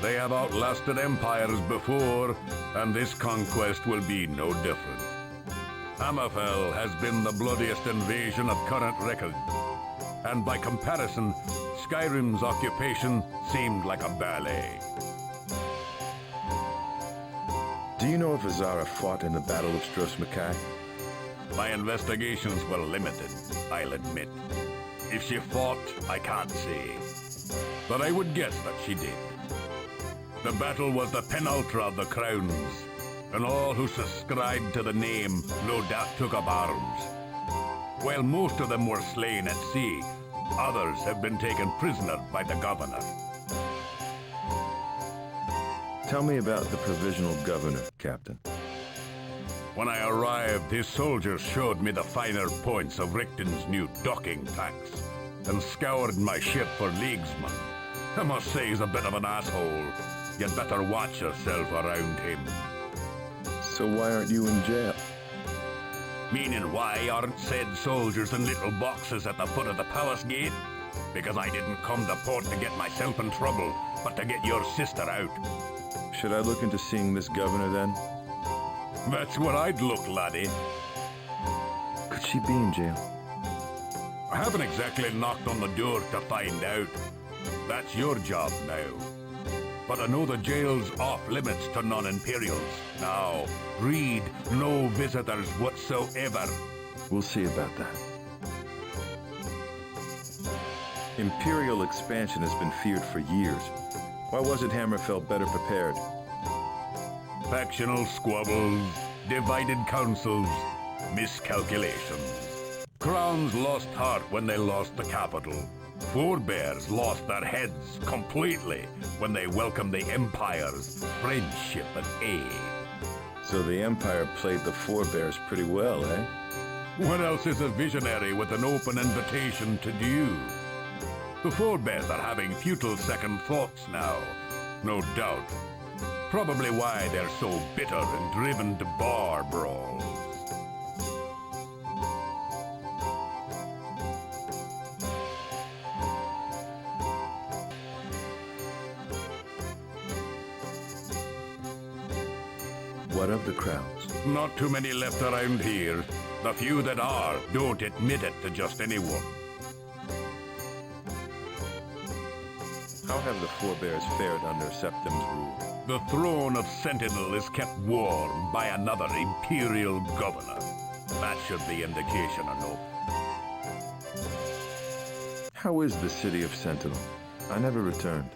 They have outlasted empires before, and this conquest will be no different. Hammerfell has been the bloodiest invasion of current record, and by comparison, Skyrim's occupation seemed like a ballet. Do you know if Azara fought in the Battle of Stros Mackay? My investigations were limited, I'll admit. If she fought, I can't say. But I would guess that she did. The battle was the penultra of the crowns, and all who subscribed to the name no doubt took up arms. While most of them were slain at sea, others have been taken prisoner by the governor. Tell me about the provisional governor, Captain. When I arrived, his soldiers showed me the finer points of Richton's new docking tax and scoured my ship for leaguesmen. I must say he's a bit of an asshole. You'd better watch yourself around him. So why aren't you in jail? Meaning why aren't said soldiers in little boxes at the foot of the palace gate? Because I didn't come to port to get myself in trouble, but to get your sister out. Should I look into seeing this governor then? That's where I'd look, laddie. Could she be in jail? I haven't exactly knocked on the door to find out. That's your job now. But I know the jail's off limits to non-Imperials. Now, read no visitors whatsoever. We'll see about that. Imperial expansion has been feared for years. Why wasn't Hammerfell better prepared? Factional squabbles, divided councils, miscalculations. Crowns lost heart when they lost the capital. Forebears lost their heads completely when they welcomed the Empire's friendship and aid. So the Empire played the forebears pretty well, eh? What else is a visionary with an open invitation to do? The forebears are having futile second thoughts now, no doubt. Probably why they're so bitter and driven to bar brawls. What of the crowns? Not too many left around here. The few that are don't admit it to just anyone. How have the forebears fared under Septim's rule? The throne of Sentinel is kept warm by another Imperial governor. That should be indication enough. How is the city of Sentinel? I never returned.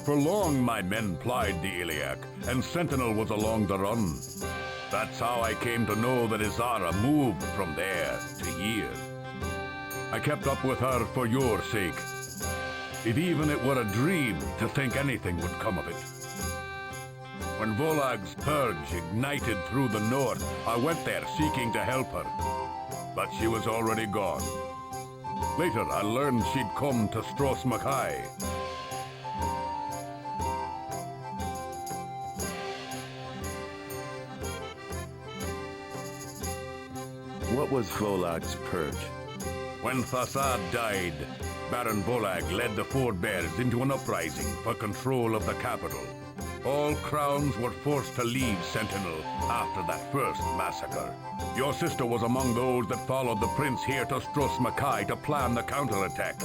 For long my men plied the Iliac, and Sentinel was along the run. That's how I came to know that Izara moved from there to here. I kept up with her for your sake. If even it were a dream to think anything would come of it. When Volag's purge ignited through the north, I went there seeking to help her. But she was already gone. Later, I learned she'd come to Stros Makai. What was Volag's purge? When Thasad died, Baron Volag led the forebears into an uprising for control of the capital. All crowns were forced to leave Sentinel after that first massacre. Your sister was among those that followed the prince here to Stros Makai to plan the counterattack.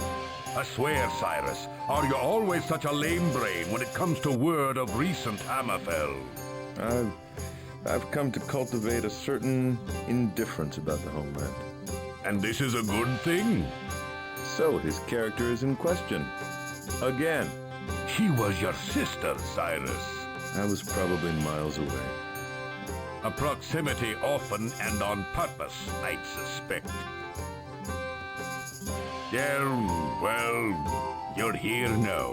I swear, Cyrus, are you always such a lame brain when it comes to word of recent Hammerfell? I've come to cultivate a certain indifference about the homeland. And this is a good thing? So his character is in question. Again. She was your sister, Cyrus. I was probably miles away. A proximity often and on purpose, I'd suspect. Yeah, well, you're here now.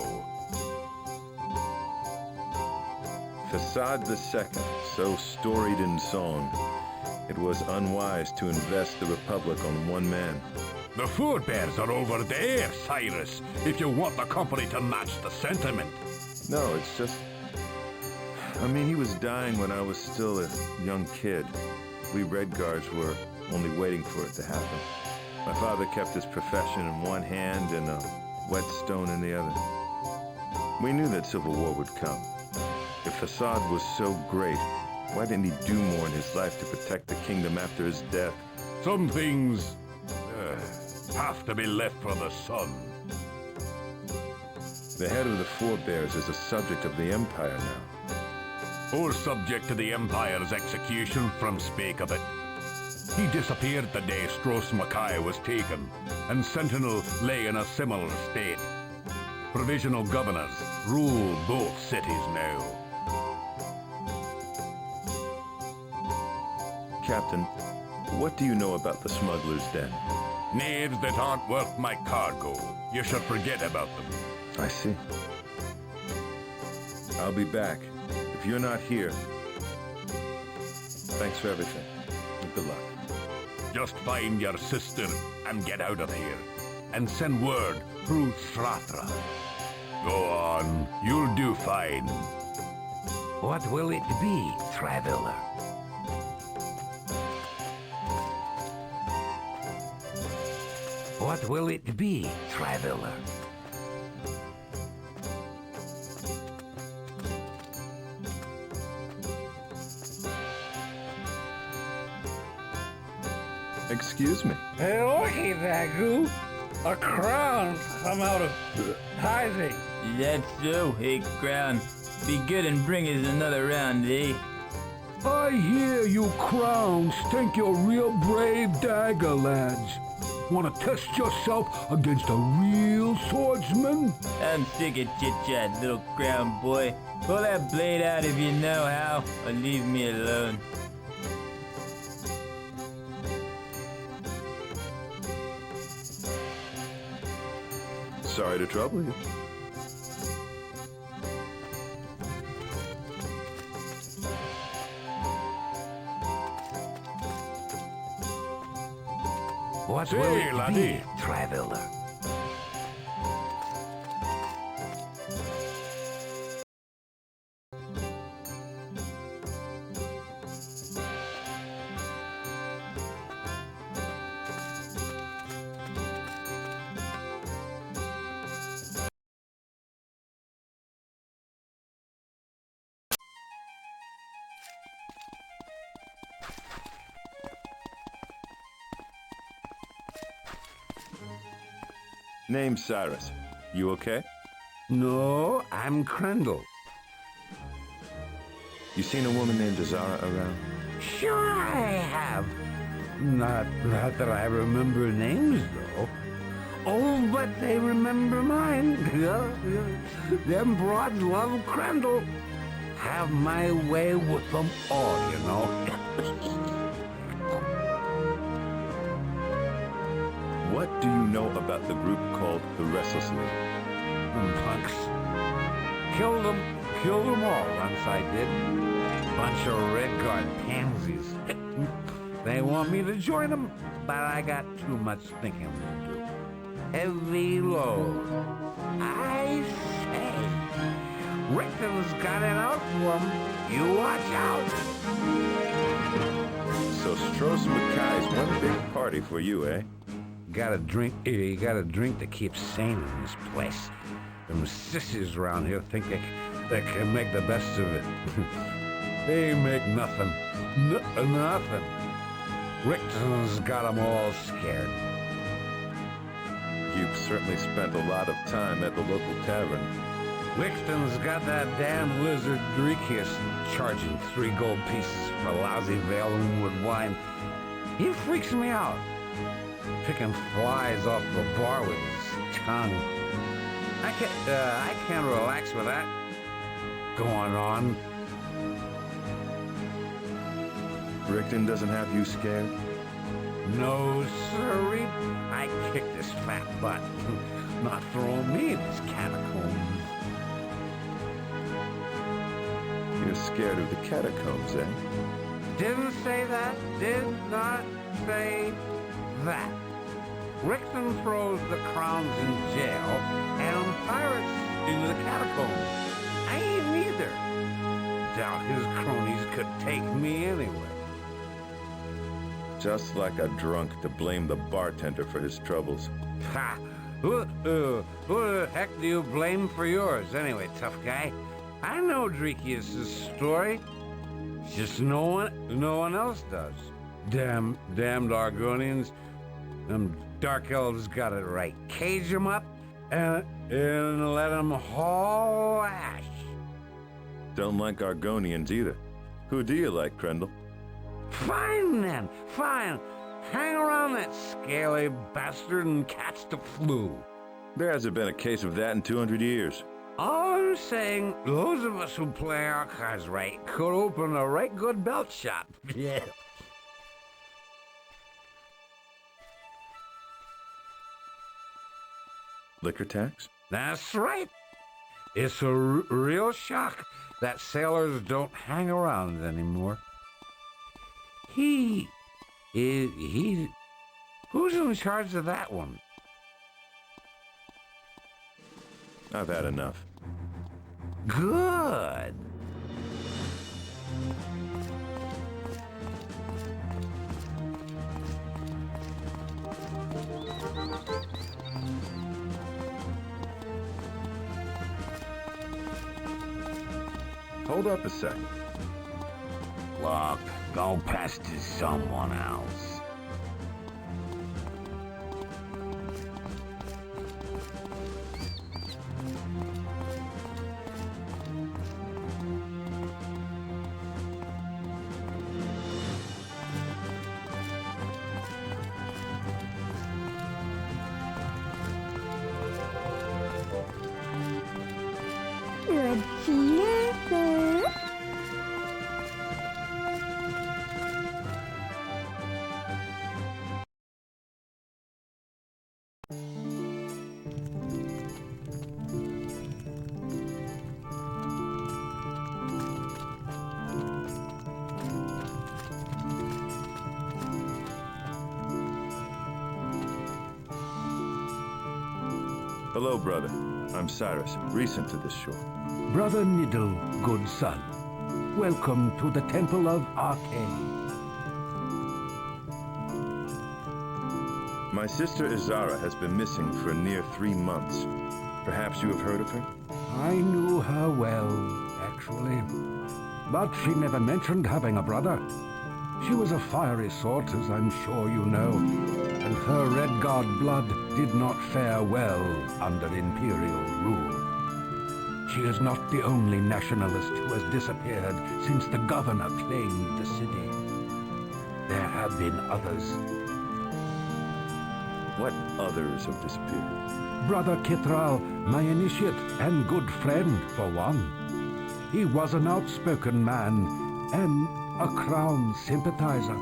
Thasad II, so storied in song. It was unwise to invest the Republic on one man. The forebears are over there, Cyrus, if you want the company to match the sentiment. No, it's just... I mean, he was dying when I was still a young kid. We Redguards were only waiting for it to happen. My father kept his profession in one hand and a whetstone in the other. We knew that civil war would come. If Thasad was so great, why didn't he do more in his life to protect the kingdom after his death? Some things have to be left for the son. The head of the forebears is a subject of the Empire now. Or subject to the Empire's execution from spake of it. He disappeared the day Stros Makai was taken, and Sentinel lay in a similar state. Provisional governors rule both cities now. Captain, what do you know about the smuggler's den? Knaves that aren't worth my cargo. You should forget about them. I see. I'll be back. If you're not here, thanks for everything. And good luck. Just find your sister and get out of here. And send word through Sratra. Go on. You'll do fine. What will it be, traveler? What will it be, traveler? Excuse me. Hey, looky, Dagu. A crown's come out of Heisey. That's so, hey, Crown. Be good and bring us another round, eh? I hear you crowns think you're real brave dagger lads. Want to test yourself against a real swordsman? I'm sick of chit-chat, little Crown boy. Pull that blade out if you know how, or leave me alone. Sorry to trouble you. What Say, will it laddie. be, traveler? Name's Cyrus. You okay? No, I'm Crandall. You seen a woman named Azara around? Sure I have. Not that I remember names, though. Oh, but they remember mine. Them broads love Crandall. Have my way with them all, you know. What do you know about the group called the Restless League? Them punks. Killed them all once I did. Bunch of Redguard pansies. They want me to join them, but I got too much thinking to do. Heavy load. I say, Rickton's got it out for 'em. You watch out. So Stros Mackay's one big party for you, eh? You gotta drink to keep sane in this place. Them sissies around here think they can make the best of it. They make nothing. Nothing. Rickton's got 'em all scared. You've certainly spent a lot of time at the local tavern. Rickton's got that damn lizard Dreekius charging 3 gold pieces for lousy Valenwood wine. He freaks me out. Picking flies off the bar with his tongue. I can't relax with that going on. Rickton doesn't have you scared? No, sirree. I kick this fat butt. Not throwing me in these catacombs. You're scared of the catacombs, eh? Didn't say that. Did not say that. Rickton throws the crowns in jail and pirates into the catacombs. I ain't neither. Doubt his cronies could take me anyway. Just like a drunk to blame the bartender for his troubles. Ha! Who the heck do you blame for yours anyway, tough guy? I know Dreekius' story. Just no one else does. Damned Argonians. Them dark elves got it right. Cage 'em up and let 'em haul ash. Don't like Argonians either. Who do you like, Crandall? Fine then, fine. Hang around that scaly bastard and catch the flu. There hasn't been a case of that in 200 years. All I'm saying, those of us who play our cards right could open a right good belt shop. Yeah. Liquor tax? That's right. It's a real shock that sailors don't hang around anymore. Who's in charge of that one? I've had enough. Good. Hold up a second. Look, go pass to someone else. Hello, brother. I'm Cyrus, recent to this shore. Brother Niddle, good son. Welcome to the Temple of Arcane. My sister Izara has been missing for near 3 months. Perhaps you have heard of her? I knew her well, actually. But she never mentioned having a brother. She was a fiery sort, as I'm sure you know, and her Redguard blood did not fare well under Imperial rule. She is not the only nationalist who has disappeared since the governor claimed the city. There have been others. What others have disappeared? Brother Kithral, my initiate and good friend, for one. He was an outspoken man and a Crown sympathizer.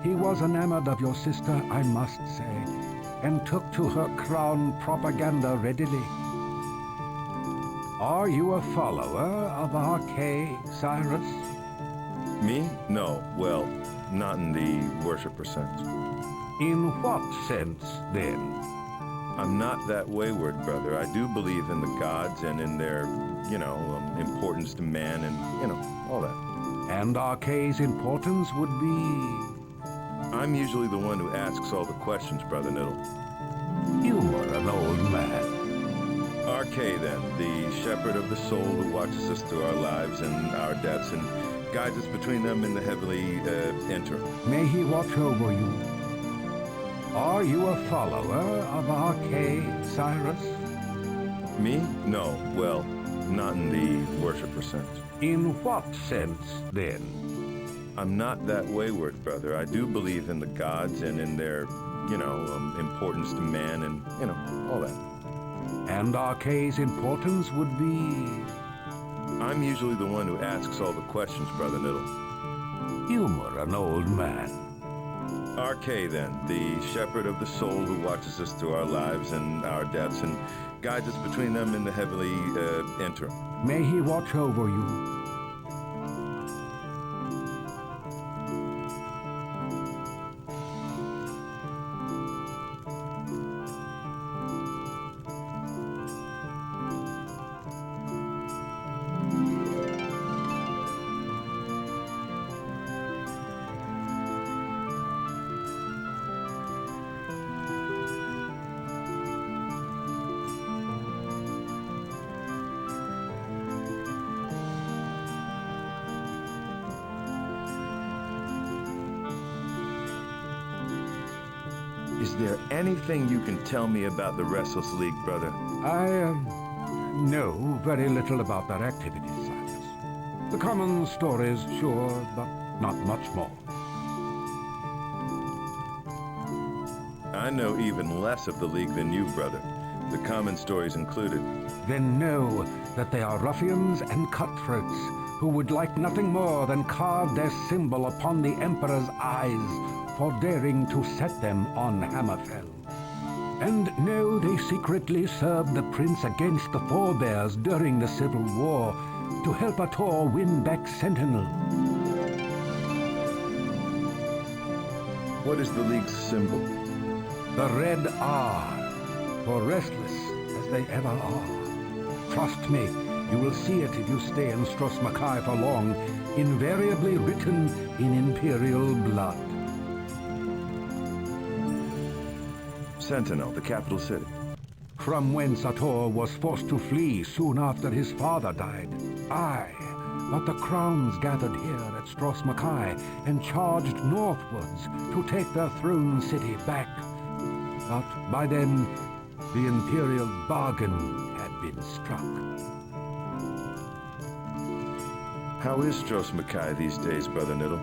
He was enamored of your sister, I must say, and took to her Crown propaganda readily. Are you a follower of Arcane, Cyrus? Me? No. Well, not in the worshipper sense. In what sense, then? I'm not that wayward, brother. I do believe in the gods and in their, importance to man and, all that. And Arcane's importance would be... I'm usually the one who asks all the questions, Brother Niddle. You are an old man. Arcane, then, the shepherd of the soul who watches us through our lives and our deaths and guides us between them in the heavenly interim. May he watch over you. Are you a follower of Arcane, Cyrus? Me? No. Well, not in the worshipper sense. In what sense, then? I'm not that wayward, brother. I do believe in the gods and in their, importance to man and, all that. And Arcane's importance would be... I'm usually the one who asks all the questions, Brother Niddle. You are an old man. Arcane, then, the shepherd of the soul who watches us through our lives and our deaths and guides us between them in the heavenly interim. May he watch over you. Is there anything you can tell me about the Restless League, brother? I know very little about their activities, Cyrus. The common stories, sure, but not much more. I know even less of the League than you, brother. The common stories included. Then know that they are ruffians and cutthroats who would like nothing more than carve their symbol upon the Emperor's eyes for daring to set them on Hammerfell. And know they secretly served the prince against the forebears during the Civil War to help Ator win back Sentinel. What is the League's symbol? The red R, for restless as they ever are. Trust me, you will see it if you stay in Stros Makai for long, invariably written in Imperial blood. Sentinel, the capital city. From whence Ator was forced to flee soon after his father died. Aye, but the crowns gathered here at Stros Makai and charged northwards to take their throne city back. But by then, the Imperial bargain had been struck. How is Stros Makai these days, Brother Niddle?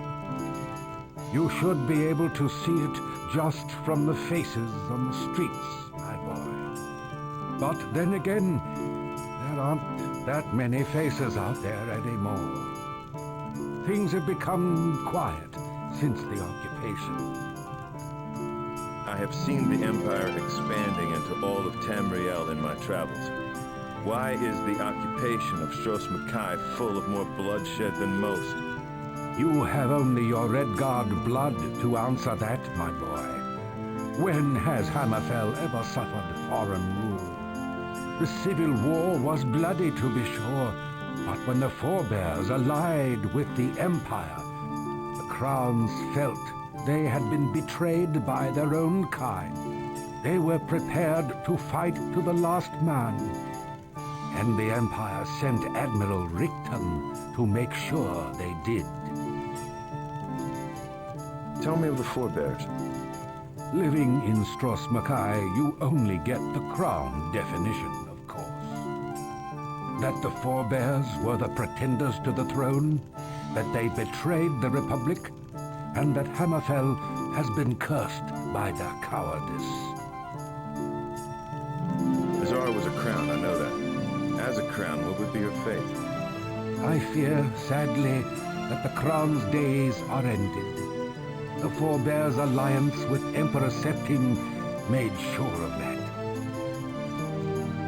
You should be able to see it just from the faces on the streets, my boy. But then again, there aren't that many faces out there anymore. Things have become quiet since the occupation. I have seen the Empire expanding into all of Tamriel in my travels. Why is the occupation of Stros Makai full of more bloodshed than most? You have only your Redguard blood to answer that, my boy. When has Hammerfell ever suffered foreign rule? The civil war was bloody, to be sure, but when the forebears allied with the Empire, the crowns felt they had been betrayed by their own kind. They were prepared to fight to the last man, and the Empire sent Admiral Richten to make sure they did. Tell me of the forebears. Living in Stros Mackay, you only get the crown definition, of course. That the forebears were the pretenders to the throne, that they betrayed the Republic, and that Hammerfell has been cursed by their cowardice. Azara was a crown, I know that. As a crown, what would be her fate? I fear, sadly, that the crown's days are ended. The Forebears' alliance with Emperor Septim made sure of that.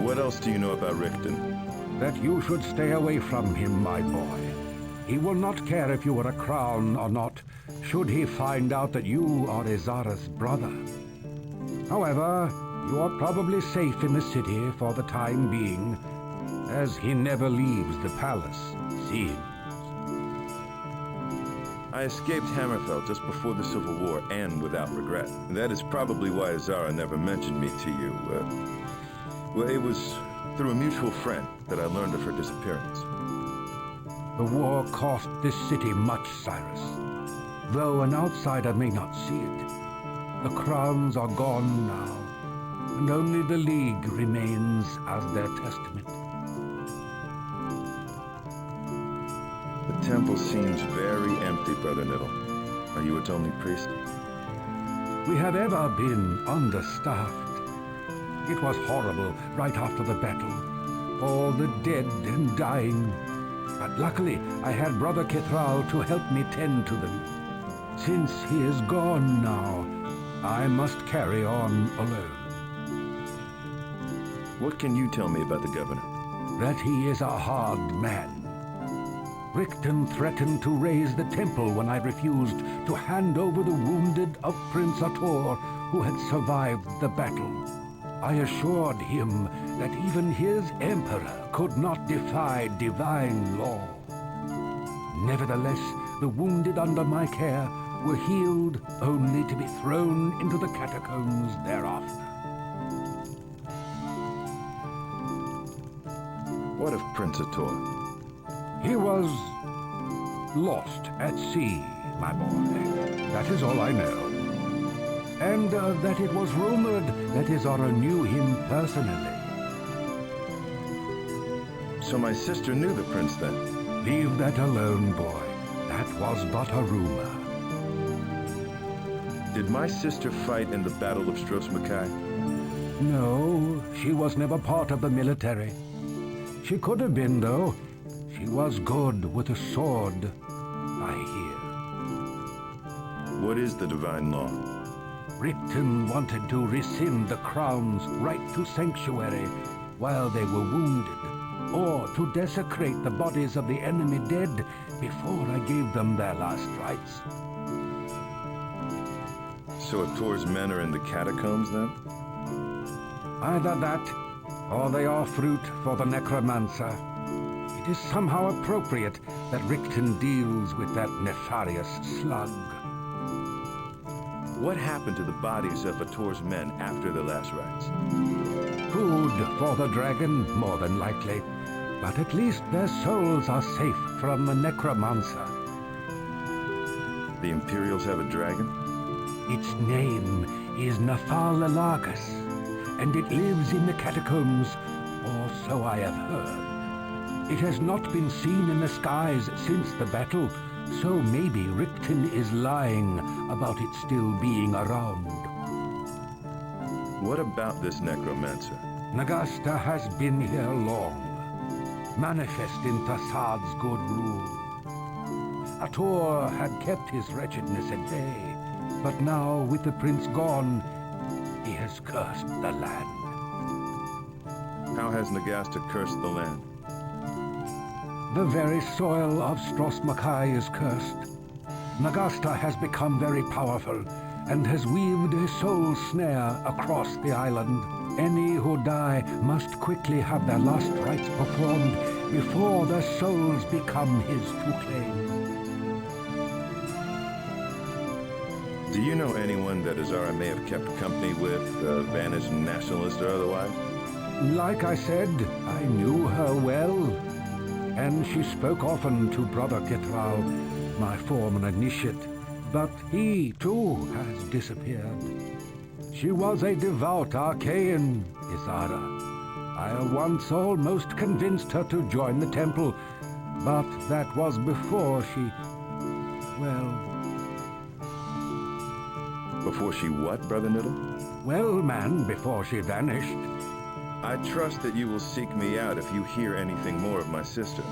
What else do you know about Richten? That you should stay away from him, my boy. He will not care if you are a crown or not, should he find out that you are Azara's brother. However, you are probably safe in the city for the time being, as he never leaves the palace, seems. I escaped Hammerfell just before the Civil War, and without regret. That is probably why Azara never mentioned me to you. Well, it was through a mutual friend that I learned of her disappearance. The war cost this city much, Cyrus. Though an outsider may not see it, the crowns are gone now, and only the League remains as their testament. The temple seems very empty, Brother Niddle. Are you its only priest? We have ever been understaffed. It was horrible right after the battle. All the dead and dying. But luckily, I had Brother Kithral to help me tend to them. Since he is gone now, I must carry on alone. What can you tell me about the governor? That he is a hard man. Richten threatened to raise the temple when I refused to hand over the wounded of Prince Ator, who had survived the battle. I assured him that even his emperor could not defy divine law. Nevertheless, the wounded under my care were healed only to be thrown into the catacombs thereafter. What of Prince Ator? He was lost at sea, my boy. That is all I know. And that it was rumored that Azara knew him personally. So my sister knew the prince then? Leave that alone, boy. That was but a rumor. Did my sister fight in the Battle of Stros Mackay? No, she was never part of the military. She could have been, though. She was good with a sword, I hear. What is the divine law? Richten wanted to rescind the crown's right to sanctuary while they were wounded, or to desecrate the bodies of the enemy dead before I gave them their last rites. So Ator's men are in the catacombs then? Either that, or they are fruit for the necromancer. It is somehow appropriate that Richten deals with that nefarious slug. What happened to the bodies of Ator's men after their last rites? Food for the dragon, more than likely. But at least their souls are safe from the necromancer. The Imperials have a dragon? Its name is Nafal-Lalagus, and it lives in the catacombs, or so I have heard. It has not been seen in the skies since the battle, so maybe Richten is lying about it still being around. What about this necromancer? Nagasta has been here long, manifest in Thassad's good rule. Ator had kept his wretchedness at bay, but now, with the prince gone, he has cursed the land. How has Nagasta cursed the land? The very soil of Stros Mackay is cursed. Nagasta has become very powerful and has weaved a soul snare across the island. Any who die must quickly have their last rites performed before their souls become his to claim. Do you know anyone that Azara may have kept company with, vanished nationalist or otherwise? Like I said, I knew her well, and she spoke often to Brother Kithral, my former initiate, but he, too, has disappeared. She was a devout Archaean, Isara. I once almost convinced her to join the temple, but that was before she... well... Before she what, Brother Niddle? Well, man, before she vanished. I trust that you will seek me out if you hear anything more of my sister.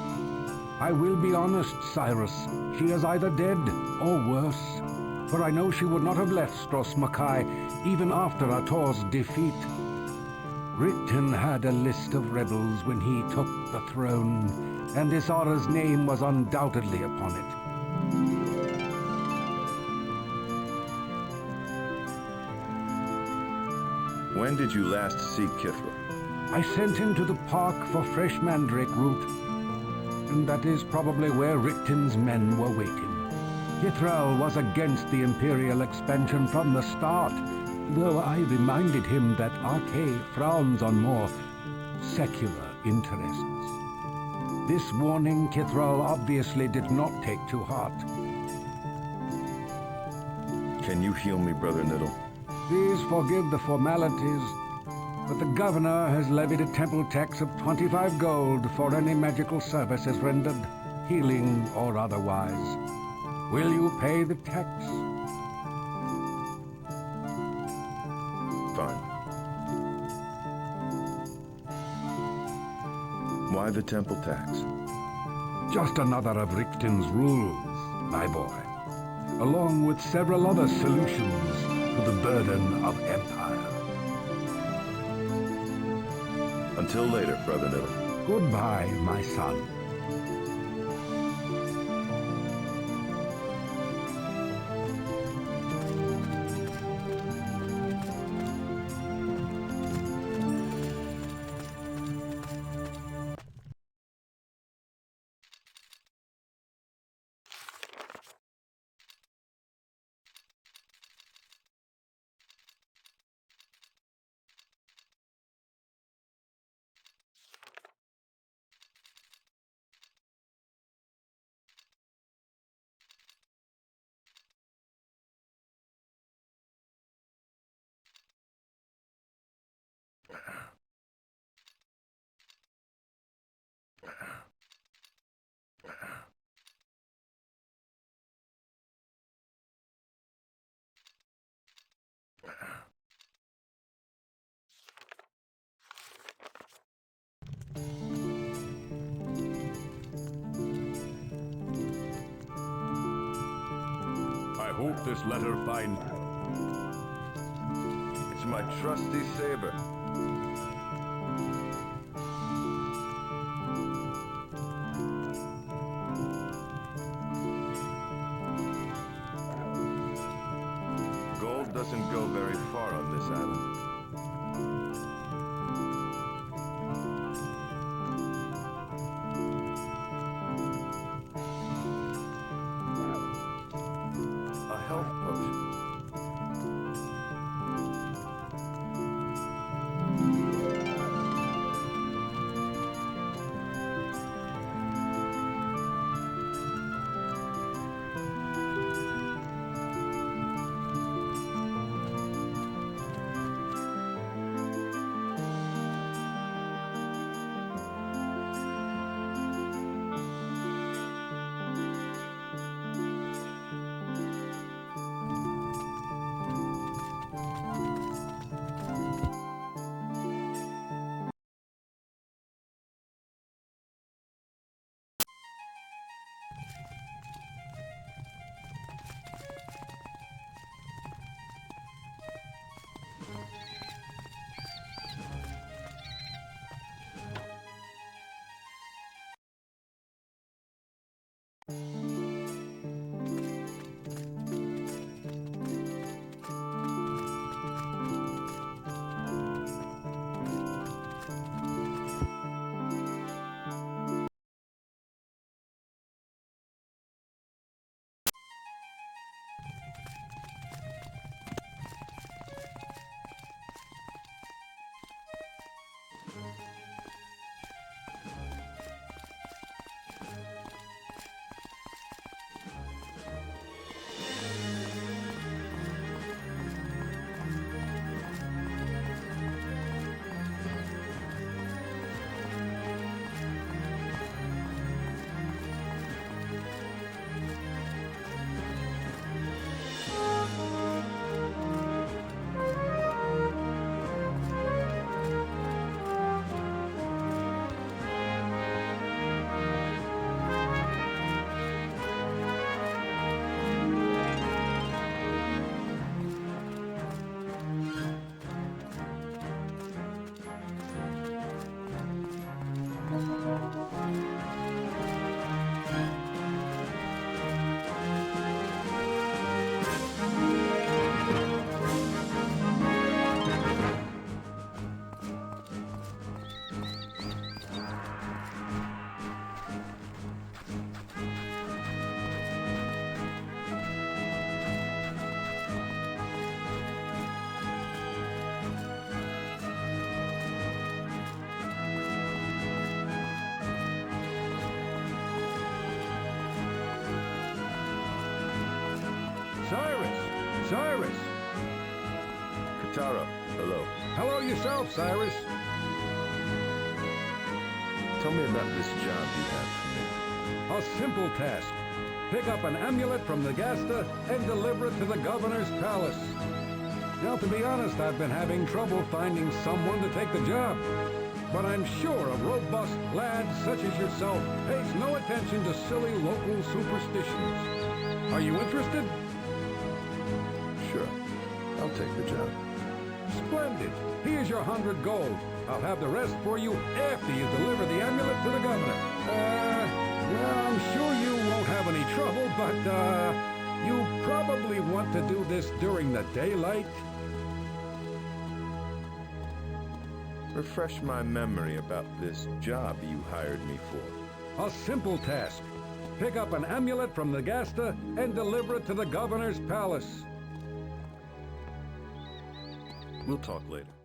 I will be honest, Cyrus. She is either dead or worse. For I know she would not have left Stros Makai even after Ator's defeat. Rikton had a list of rebels when he took the throne, and Isara's name was undoubtedly upon it. When did you last see Kithral? I sent him to the park for fresh mandrake root, and that is probably where Rikton's men were waiting. Kithral was against the Imperial expansion from the start, though I reminded him that Arche frowns on more secular interests. This warning Kithral obviously did not take to heart. Can you heal me, Brother Niddle? Please forgive the formalities, but the governor has levied a temple tax of 25 gold for any magical services rendered, healing or otherwise. Will you pay the tax? Fine. Why the temple tax? Just another of Rikton's rules, my boy, along with several other solutions to the burden of empire. Until later, Brother Niddle. Goodbye, my son. I hope this letter finds... It's my trusty saber. Gold doesn't go very far on this island. A health potion. Cyrus! Katara, hello. Hello yourself, Cyrus. Tell me about this job you have for me. A simple task. Pick up an amulet from the Gasta and deliver it to the governor's palace. Now, to be honest, I've been having trouble finding someone to take the job. But I'm sure a robust lad such as yourself pays no attention to silly local superstitions. Are you interested? Sure. I'll take the job. Splendid. Here's your 100 gold. I'll have the rest for you after you deliver the amulet to the governor. Well, I'm sure you won't have any trouble, but, you probably want to do this during the daylight. Refresh my memory about this job you hired me for. A simple task. Pick up an amulet from the Gasta and deliver it to the governor's palace. We'll talk later.